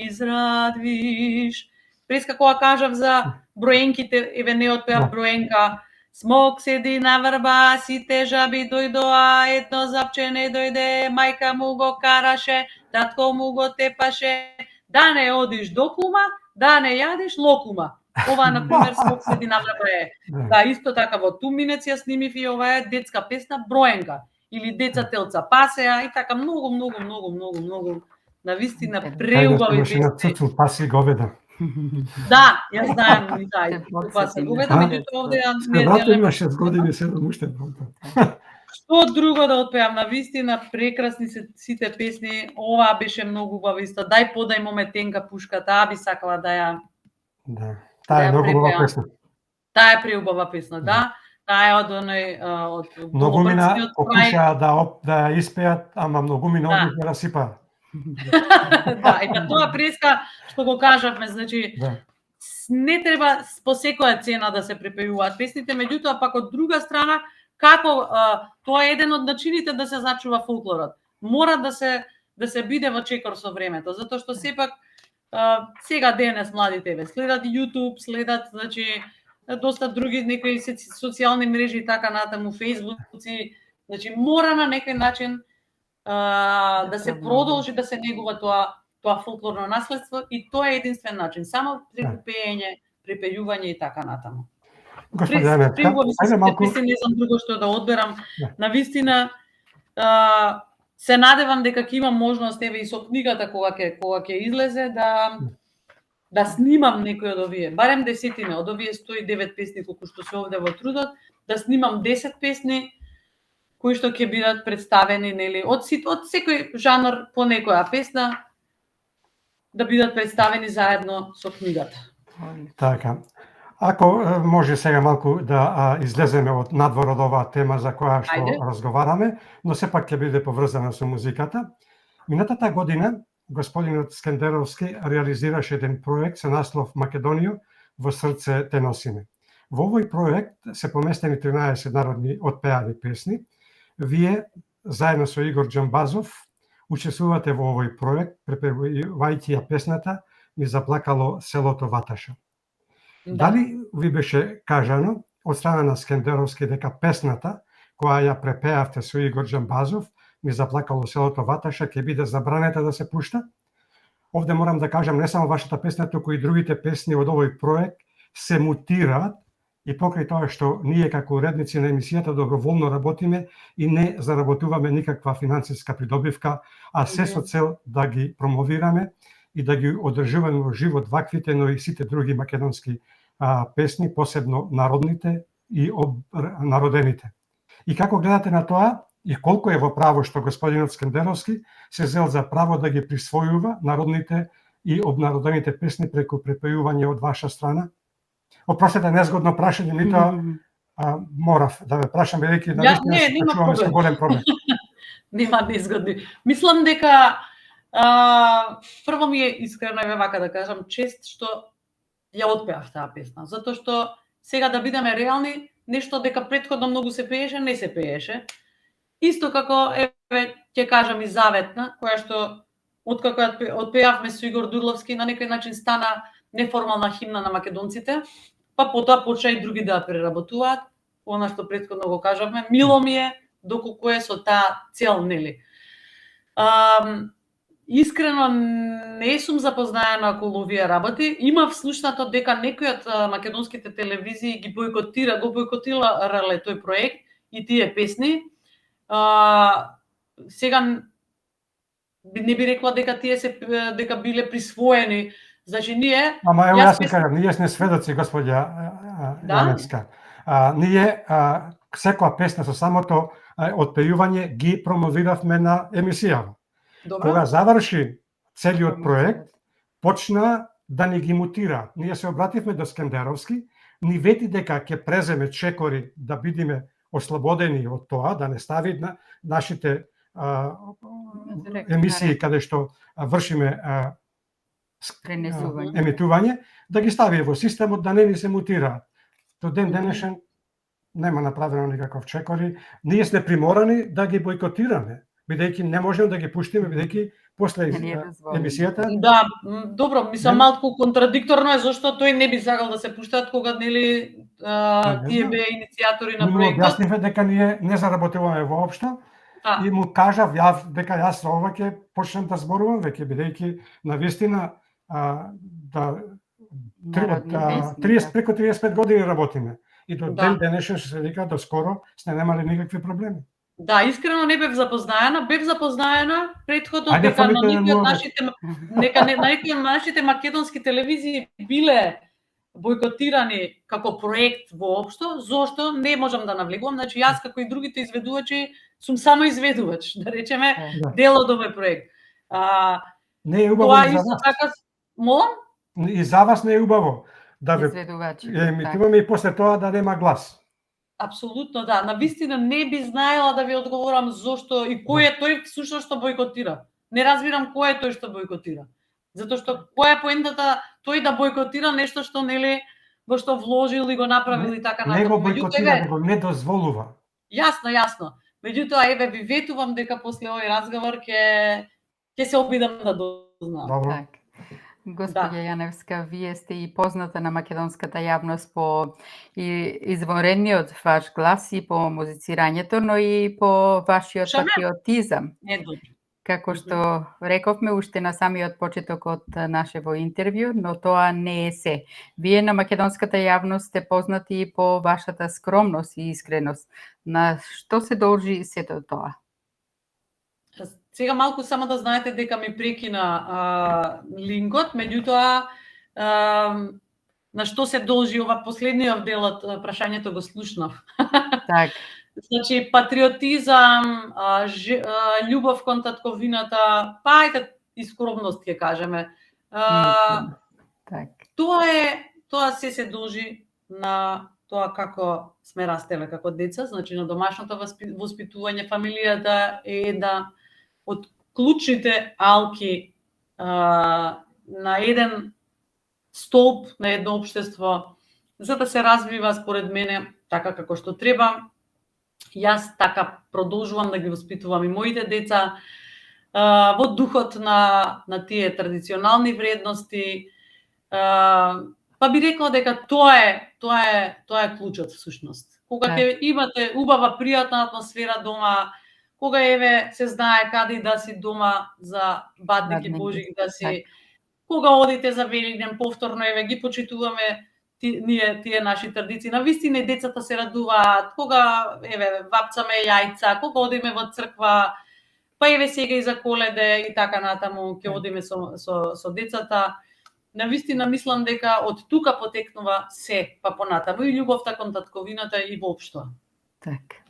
израдвиш. Преска кога кажав за броенките, еве не отпеав броенка. Смок седи на врба, сите жаби дојдоа, едно запче не дојде, мајка му го караше, татко му го тепаше, да не одиш до кума, да не јадиш локума. Ова, например, Смок седи на врба е. Да, исто така во Туминец ја снимив и ова е детска песна Броенка. Или Деца телца пасеа и така многу. На вистина преубави песни. Цуцу паси говеда. Да, ја знаем, и да, и Те тоа се потсети на говеда, А? меѓутоа овде ја Се не вратив на делеме. 6 години, 7 уште доктор. Што друго да отпеам, на вистина прекрасни се сите песни, оваа беше многу убава исто. Дај подај моме тенка пушка, таа би сакала да ја Да. Таа е ја многу убава препеам. песна. Таа е преубава песна, Да. да. Таа е од оној од Многумина Голобрдскиот крај. покушаа да ја испеат, ама многумина Да. одни ја расипаа. Да, и на тоа преска што го кажавме, значи Да. не треба по секоја цена да се препејуваат песните, меѓутоа пак од друга страна како тоа е еден од начините да се зачува фолклорот. Мора да се биде во чекор со времето, затоа што сепак сега денес младите ве следат YouTube, следат значи доста други некои социјални мрежи и така натаму, фејсбуци, значи мора на некој начин да се продолжи да се негува тоа фолклорно наследство и тоа е единствен начин, само преку пеење, препејување и така натаму. Господи Јаневска, Преубави се ајде сите малку. песни, не знам друго што да одберам. Да. Навистина се надевам дека ќе имам можност еве и со книгата кога ќе излезе да снимам некои од овие, барем 10 од овие 109 песни колку што се овде во трудот, да снимам 10 песни кои што ќе бидат представени, нели, од секој жанр по некоја песна да бидат представени заедно со книгата. Така. Ако може сега малку да излеземе од надвор од оваа тема за која што Ајде. разговараме, но сепак ќе биде поврзана со музиката. Минатата година господинот Скендеровски реализираше еден проект со наслов Македонија во срце те носиме. Во овој проект се поместени 13 народни отпеани песни. Вие, заедно со Игор Џамбазов, учествувате во овој проект, препевајќи ја песната Ми заплакало селото Ваташа. Да. Дали ви беше кажано од страна на Скендеровски дека песната која ја препеавте со Игор Џамбазов, Ми заплакало селото Ваташа, ќе биде забранета да се пушта? Овде морам да кажам, не само вашата песна, туку и другите песни од овој проект се мутираат и покрај тоа што ние како уредници на емисијата доброволно работиме и не заработуваме никаква финансиска придобивка, а се со цел да ги промовираме и да ги одржуваме во живот ваквите, но и сите други македонски песни, посебно народните и народените. И како гледате на тоа и колку е во право што господинот Скендеровски се зел за право да ги присвојува народните и обнародените песни преку препејување од ваша страна? Опростете, незгодно прашање, ми тоа морав да ве прашам, бидејќи навистина се почуваме со голем проблем. Нема незгодни. Мислам дека прво ми е искрено еве вака да кажам чест што ја отпеав таа песна, затоа што сега да бидеме реални, нешто дека претходно многу се пееше, не се пееше. Исто како еве ќе кажам и Заветна, која што откако ја отпеавме со Игор Дурловски на некој начин стана неформална химна на македонците, па потоа почна и други да ја преработуваат, она што претходно го кажавме. Мило ми е доколку е со таа цел, нели. Искрено не сум запознаена околу овие работи. Имав слушнато дека некои од македонските телевизии го бойкотирале тој проект и тие песни. Сега не би рекла дека дека биле присвоени. Значи ние Ама ево јас ќе кажам, ние сме сведоци, господја Јаневска. Ние секоја песна со самото отпејување ги промовиравме на емисијава. Кога заврши целиот проект, почна да ни ги мутира. Ние се обративме до Скендеровски, ни вети дека ќе преземе чекори да бидеме ослободени од тоа, да не стави на нашите емисии каде што вршиме емитување, да ги стави во системот, да не ни се мутираат. До ден денешен нема направено никаков чекори. Ние сме приморани да ги бойкотираме, бидејќи не можеме да ги пуштиме, бидејќи после емисијата... Да, добро, мислам малку контрадикторно е зашто тој не би сакал да се пуштаат кога нели тие беа иницијатори на проектот. Му објаснивме дека ние не заработуваме воопшто и му кажав дека јас ова ќе почнем да зборувам веќе, бидејќи навистина преку 35 години работиме. И до ден денешен што се вика, до скоро сте немале никакви проблеми. Да, искрено не бев запознаена претходно Ајде, дека на фалите некои од му, нашите на некои од нашите македонски телевизии биле бојкотирани како проект воопшто. Зошто? Не можам да навлегувам. Значи јас како и другите изведувачи сум само изведувач, да речеме, Да. дел од овој проект. не е убаво Тоа и за исто вас. така молам? И за вас не е убаво да ве Изведувачите, емитуваме и после тоа да нема глас. Апсолутно да. Навистина не би знаела да ви одговорам зошто и кој е тој всушност што бојкотира. Не разбирам кој е тој што бојкотира. Затоа што која е поентата тој да бојкотира нешто што нели во што вложил и го направил и така Не го натаму. Меѓутоа, бојкотира, еве, него не дозволува. јасно. Меѓутоа, еве, ви ветувам дека после овој разговор ќе се обидам да дознам. Добро. Так. Господја Јаневска, вие сте и позната на македонската јавност по извонредниот ваш глас и по музицирањето, но и по вашиот Шо ме? патриотизам. Не добро. Како што рековме уште на самиот почеток од нашево интервју, но тоа не е се. Вие на македонската јавност сте познати и по вашата скромност и искреност. На што се должи сето тоа? Сега малку само да знаете дека ми прекина линкот, меѓутоа на што се должи ова последниот дел од прашањето го слушнав. Так. Значи, патриотизам, љубов кон татковината, па ајде и скромност ќе кажеме. Так. Тоа се должи на тоа како сме растеле како деца, значи на домашното воспитување, фамилијата е една од клучните алки на еден столб, на едно општество, за да се развива според мене така како што треба. Јас така продолжувам да ги воспитувам и моите деца во духот на тие традиционални вредности. Па би рекла дека тоа е клучот всушност. Кога ќе имате убава, пријатна атмосфера дома, кога еве се знае каде да си дома за Бадник и Божик да си, кога одите за Велигден повторно еве ги почитуваме тие наши традиции. Навистина децата се радуваат, кога еве вапцаме јајца, кога одиме во црква, па еве сега и за Коледе и така натаму ќе одиме со децата. Навистина мислам дека од тука потекнува се, па понатаму и љубовта кон татковината и воопшто. Так.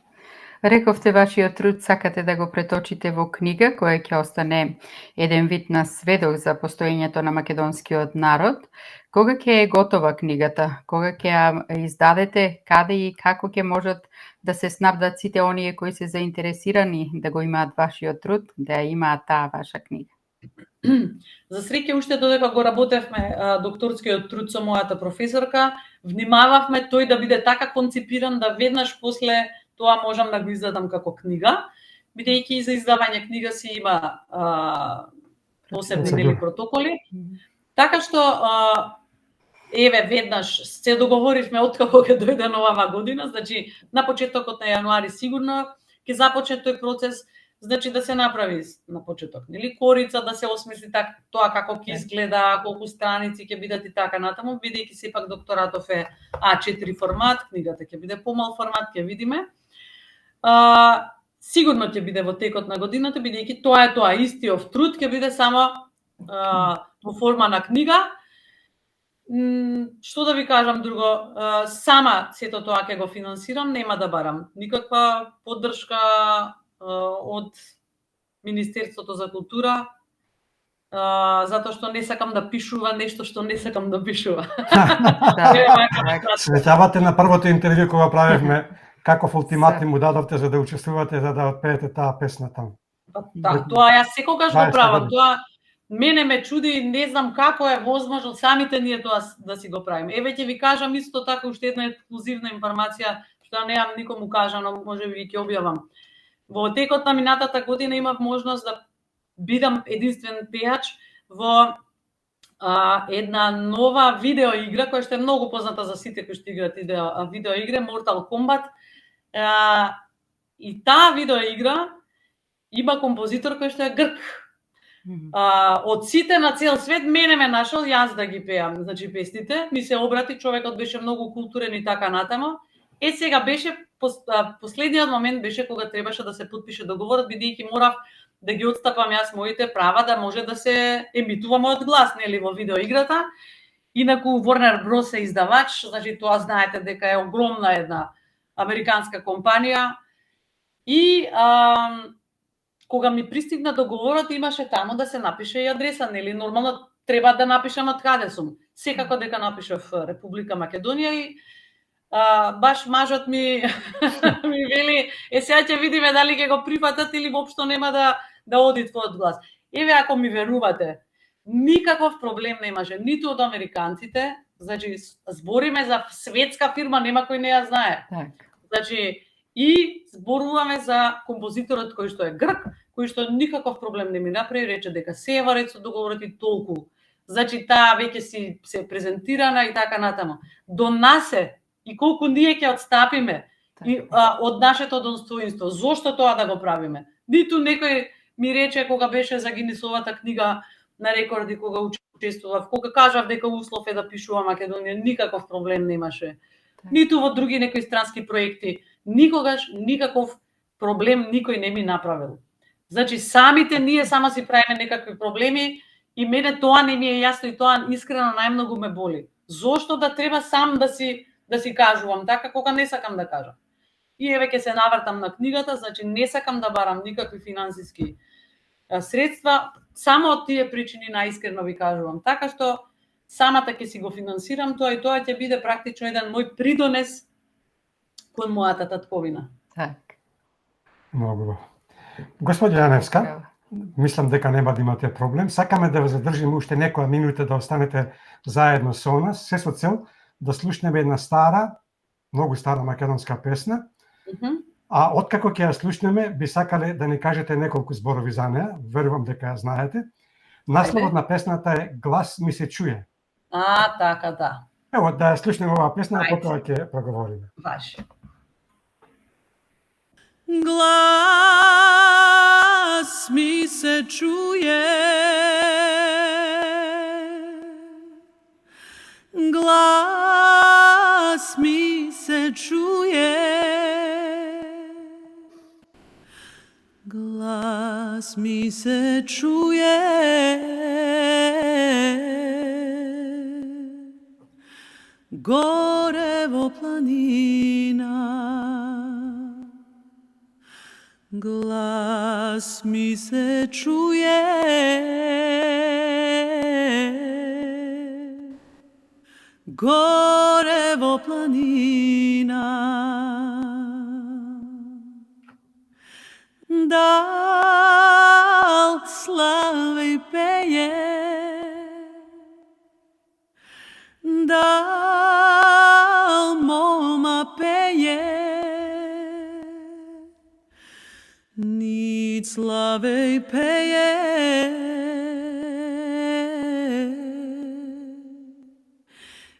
Рековте вашиот труд сакате да го преточите во книга која ќе остане еден вид на сведок за постоењето на македонскиот народ. Кога ќе е готова книгата? Кога ќе ја издадете? Каде и како ќе можат да се снабдат сите оние кои се заинтересирани да го имаат вашиот труд, да ја имаат таа ваша книга? За среќа, уште додека го работевме докторскиот труд со мојата професорка, внимававме тој да биде така конципиран да веднаш после тоа можам да го издадам како книга, бидејќи за издавање книга си има посебни протоколи. Така што еве веднаш се договоривме откако ќе дојде новава година, значи на почетокот на јануари сигурно ќе започне тој процес. Значи да се направи на почеток, нели, корица, да се осмисли тоа како ќе изгледа, колку страници ќе бидат и така натаму, бидејќи сепак докторатов е А4 формат, книгата ќе биде помал формат, ќе видиме. Сигурно ќе биде во текот на годината, бидејќи тоа истиот труд ќе биде само во форма на книга. Што да ви кажам друго, сама сето тоа ќе го финансирам, нема да барам никаква поддршка од Министерството за култура, затоа што не сакам да пишува нешто што не сакам да пишува. Сеќавате на првото интервју кога правевме, каков ултиматум му дадовте за да учествувате, за да отпеете таа песна таму? Тоа јас секогаш го правам. Тоа мене ме чуди, не знам како е возможно самите ние тоа да си го правиме. Еве ќе ви кажам исто така уште една ексклузивна информација што неам никому кажано, можеби ќе објавам. Во текот на минатата година имав можност да бидам единствен пејач во една нова видеоигра која што е многу позната за сите кои што играат видеоигри, Mortal Kombat. И таа видеоигра има композитор кој што е грк. Од сите на цел свет мене ме нашол јас да ги пеам, значи песните, ми се обрати, човекот беше многу културен и така натаму. Сега беше последниот момент беше кога требаше да се потпише договорот, бидејќи морав да ги отстапам јас моите права да може да се емитува мојот глас, нели, во видеоиграта. Инаку Warner Bros е издавач, значи тоа знаете дека е огромна една американска компанија. И кога ми пристигна договорот, имаше таму да се напише и адреса, нели? Нормално треба да напишам од каде сум. Секако дека напишав Република Македонија и баш мажот ми ми вели, сега ќе видиме дали ќе го прифатат или воопшто нема да оди твојот глас. Еве, ако ми верувате, никаков проблем немаше, ниту од американците, значи збориме за светска фирма, нема кој не ја знае. Так. Значи, и зборуваме за композиторот кој што е грк, кој што никаков проблем не ми направи, рече дека се е во ред со договорот и толку. Значи, таа веќе си се презентирана и така натаму. До нас е, и колку ние ќе отстапиме и, од нашето достоинство. Зошто тоа да го правиме? Ниту некој ми рече кога беше за Гинисовата книга на рекорди, кога учествував, кога кажав дека услов е да пишува Македонија, никаков проблем немаше. Ниту во други некои странски проекти. Никогаш никаков проблем никој не ми направил. Значи, самите ние сама си правиме некакви проблеми и мене тоа не ми е јасно и тоа искрено најмногу ме боли. Зошто да треба сам да си кажувам така кога не сакам да кажам. И еве ќе се навртам на книгата, значи не сакам да барам никакви финансиски средства, само од тие причини најискрено ви кажувам. Така што самата ќе си го финансирам тоа и тоа ќе биде практично еден мој придонес кон мојата татковина. Так. Многу убаво. Господи Јаневска, мислам дека нема да имате проблем. Сакаме да ве задржиме уште некоја минута да останете заедно со нас, се со цел да слушнеме една стара, многу стара македонска песна. А откако ќе ја слушнеме, би сакале да ни кажете неколку зборови за неа, верувам дека ја знаете. Насловот на песната е Глас ми се чуе. Така, да. Ево, да ја слушнеме оваа песна, а потоа ќе проговориме. Ваш. Глас ми се чуе, глас ми се чуе, глас ми се чуе, горе во планина. Глас ми се чуе, горе во планина. Дал славе и пее, дал мома пее, Nit slave peje,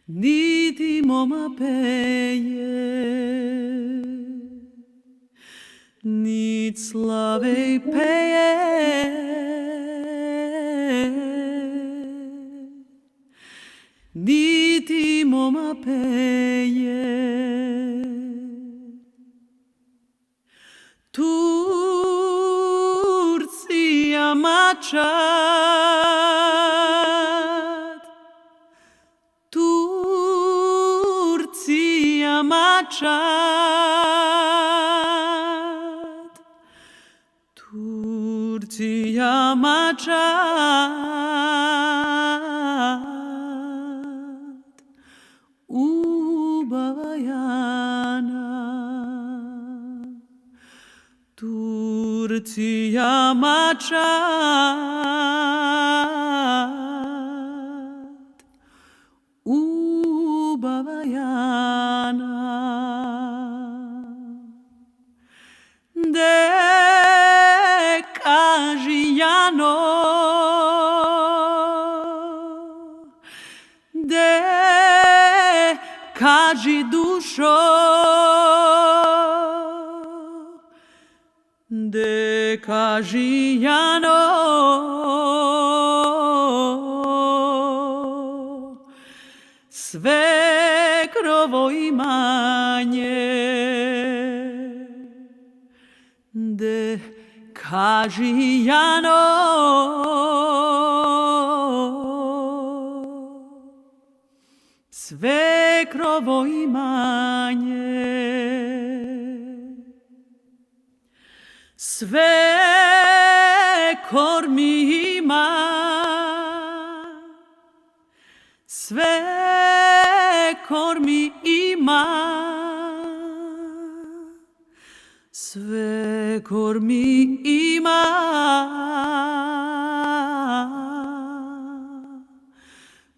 niti moma peje, nit slave peje, niti moma peje. Turcija mačat, Turcija mačat, Turcija mačat, ubava Jana. Turcija mačat, ubava Jana. De kaži Jano, de kaži dušo, de kaži Jano, svekrovo i imanje, de kaži Jano, svekrovo imanje, sve kormi ima, sve kormi ima, sve kormi ima,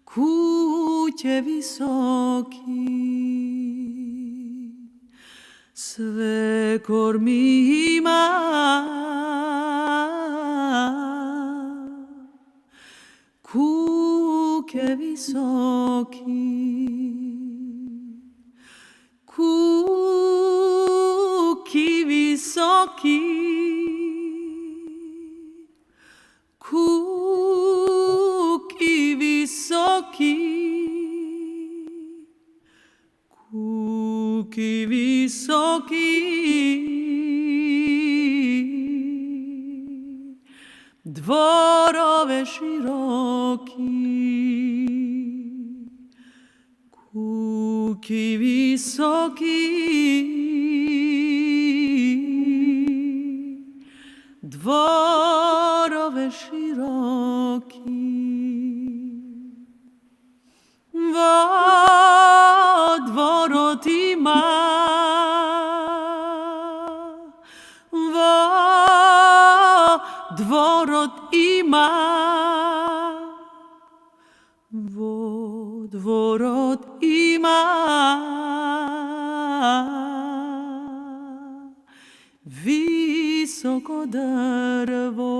kuće visoki, sve kormi ima, kuće visoki, kuki visoki, kuki visoki, kuki visoki, dvorove široki, kuki visoki, dvorove široki, dvorot ima, dvorot ima, dvorot ima, visoko drvo,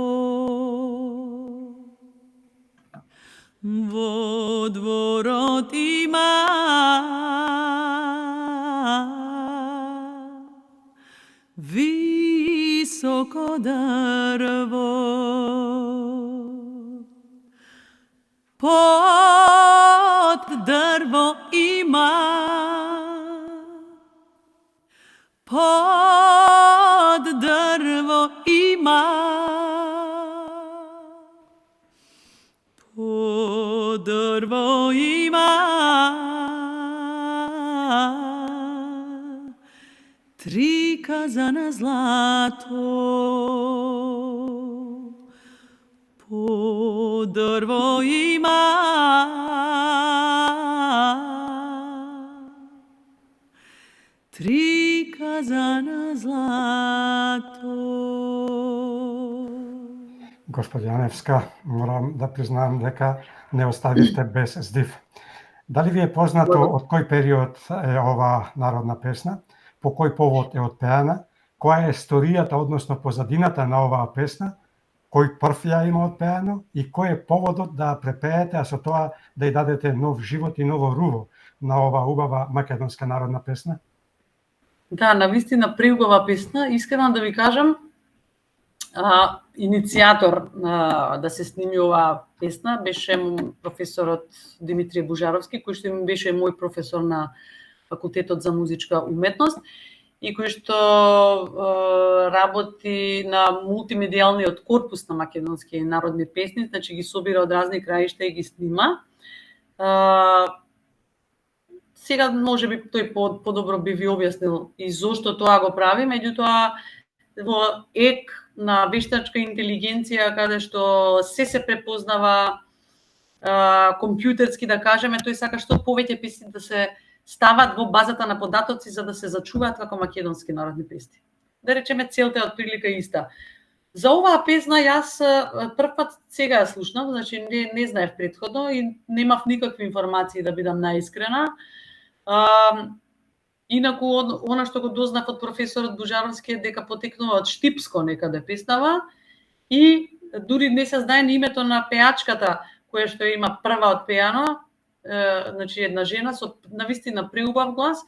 dvorot ima, visoko drvo, pod drvo ima, pod drvo ima, pod drvo ima, tri kazana zlato, pod drvo ima, tri kazana zlato. Gospođa Janevska, moram da priznam дека не оставивте без здив. Дали ви е познато од кој период е ова народна песна? По кој повод е отпеана? Која е историјата, односно позадината на оваа песна? Кој прв ја има отпеано? И кој е поводот да препеете, а со тоа да ја дадете нов живот и ново руво на оваа убава македонска народна песна? Да, навистина преубава песна. Искрено да ви кажам, иницијатор да се сними оваа песна беше професорот Димитрije Бужаровски, кој што беше мој професор на Факултетот за музичка уметност и кој што работи на мултимедијалниот корпус на македонски народни песни, значи ги собира од разни краишта и ги снима. Сега можеби тој подобро би ви објаснил и зошто тоа го прави, меѓутоа во ек на вештачка интелигенција каде што се препознава компјутерски, да кажеме, тој сака што повеќе песни да се стават во базата на податоци за да се зачуваат како македонски народни песни. Да речеме, целта е отприлика иста. За оваа песна јас прв пат сега ја слушнав, значи не знаев претходно и немав никакви информации, да бидам наискрена. Инаку она што го дознав од професорот Бужаровски е дека потекнува од Штипско некаде песнава и дури не се знае ни името на пеачката која што има прва отпеано, значи една жена со навистина преубав глас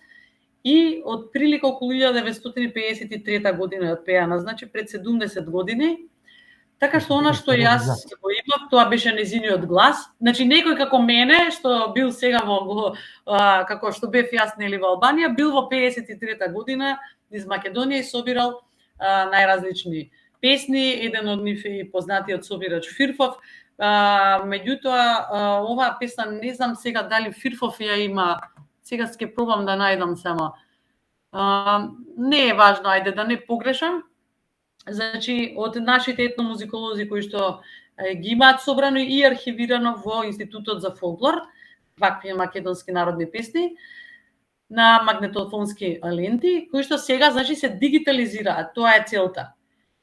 и од прилика околу 1953 година е отпеана, значи пред 70 години. Така што она што јас го имав, тоа беше незиниот глас. Значи некој како мене што бил сега како што бев јас нели во Албанија, бил во 53-та година низ Македонија и собирал најразлични песни, еден од нив е и познатиот собирач Фирфов. Меѓутоа оваа песна не знам сега дали Фирфов ја има. Сега ќе пробам да најдам само. Не е важно, ајде да не погрешам. Значи, од нашите етномузиколози кои што ги имаат собрано и архивирано во Институтот за фолклор, вакви македонски народни песни, на магнетофонски ленти, кои што сега, значи, се дигитализираат. Тоа е целта.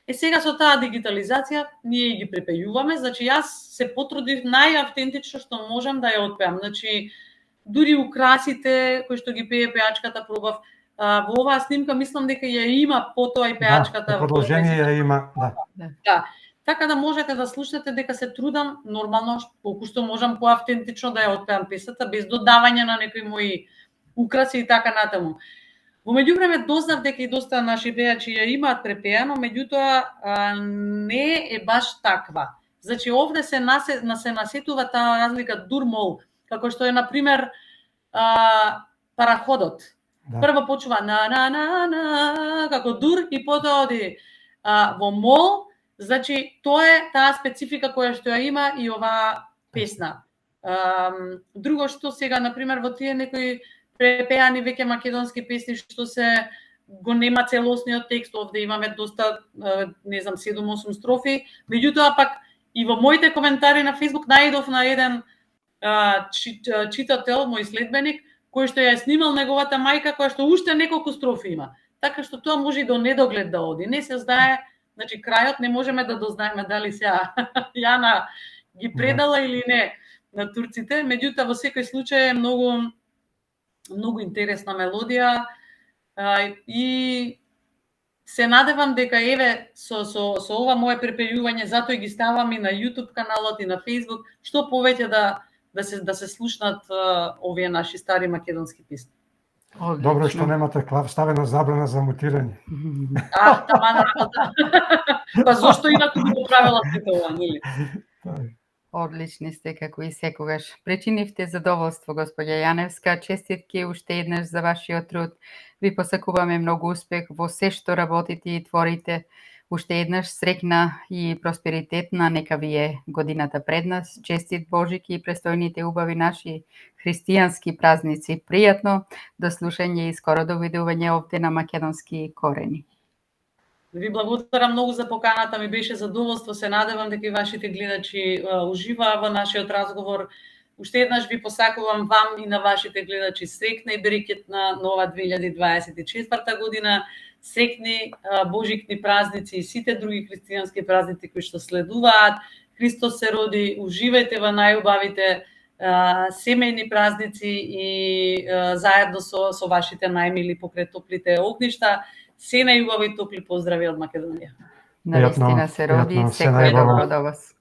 Сега со таа дигитализација ние ги препејуваме, значи јас се потрудив најавтентично што можам да ја отпеам. Значи, дури украсите кои што ги пее пеачката пробав. Во оваа снимка мислам дека ја има потоа и пеачката. Да, продолжение ја има, да. Да. Така да можете да слушнете дека се трудам нормално колку што можам поавтентично да ја отпеам песната без додавање на некои мои украси и така натаму. Во меѓувреме дознав дека и доста наши пеачи ја имаат препеано, меѓутоа не е баш таква. Значи овде се насетува таа разлика дур-мол, како што е на пример параходот. Да. Прво почува на како дур и потоа оди во мол, значи тоа е таа специфика која што ја има и оваа песна. Друго што сега на пример во тие некои препеани веќе македонски песни што се го нема целосниот текст, овде имаме доста не знам 7-8 строфи, меѓутоа пак и во моите коментари на Facebook најдов на еден читател, мој следбеник, кој што ја снимал неговата мајка, која што уште неколку строфи има. Така што тоа може и до недоглед да оди. Не се знае, значи крајот не можеме да дознаеме дали сега Јана ги предала или не на турците, меѓутоа во секој случај е многу интересна мелодија и се надевам дека еве со ова мое препејување, затоа ги ставам и на YouTube каналот и на Facebook, што повеќе да се слушнат овие наши стари македонски песни. Добро што немате ставена забрана за мутирање. Тамана работа. Па зошто инаку би го правела сето ова, нели? Одлични сте како и секогаш. Причинивте задоволство, господја Јаневска. Честитки уште еднаш за вашиот труд. Ви посакуваме многу успех во се што работите и творите. Уште еднаш среќна и просперитетна нека ви е годината пред нас. Честит Божик и престојните убави наши христијански празници. Пријатно до слушање и скоро довидување овде на Македонски корени. Ви благодарам многу за поканата, ми беше задоволство, се надевам дека и вашите гледачи уживаа во нашиот разговор. Уште еднаш ви посакувам вам и на вашите гледачи среќна и берекетна нова 2024 година. Среќни божикни празници и сите други христијански празници кои што следуваат. Христос се роди, уживајте во најубавите семејни празници и заедно со вашите најмили покрај топлите огништа. Се најубави топли поздрави од Македонија. Навистина се роди, секој добро до вас.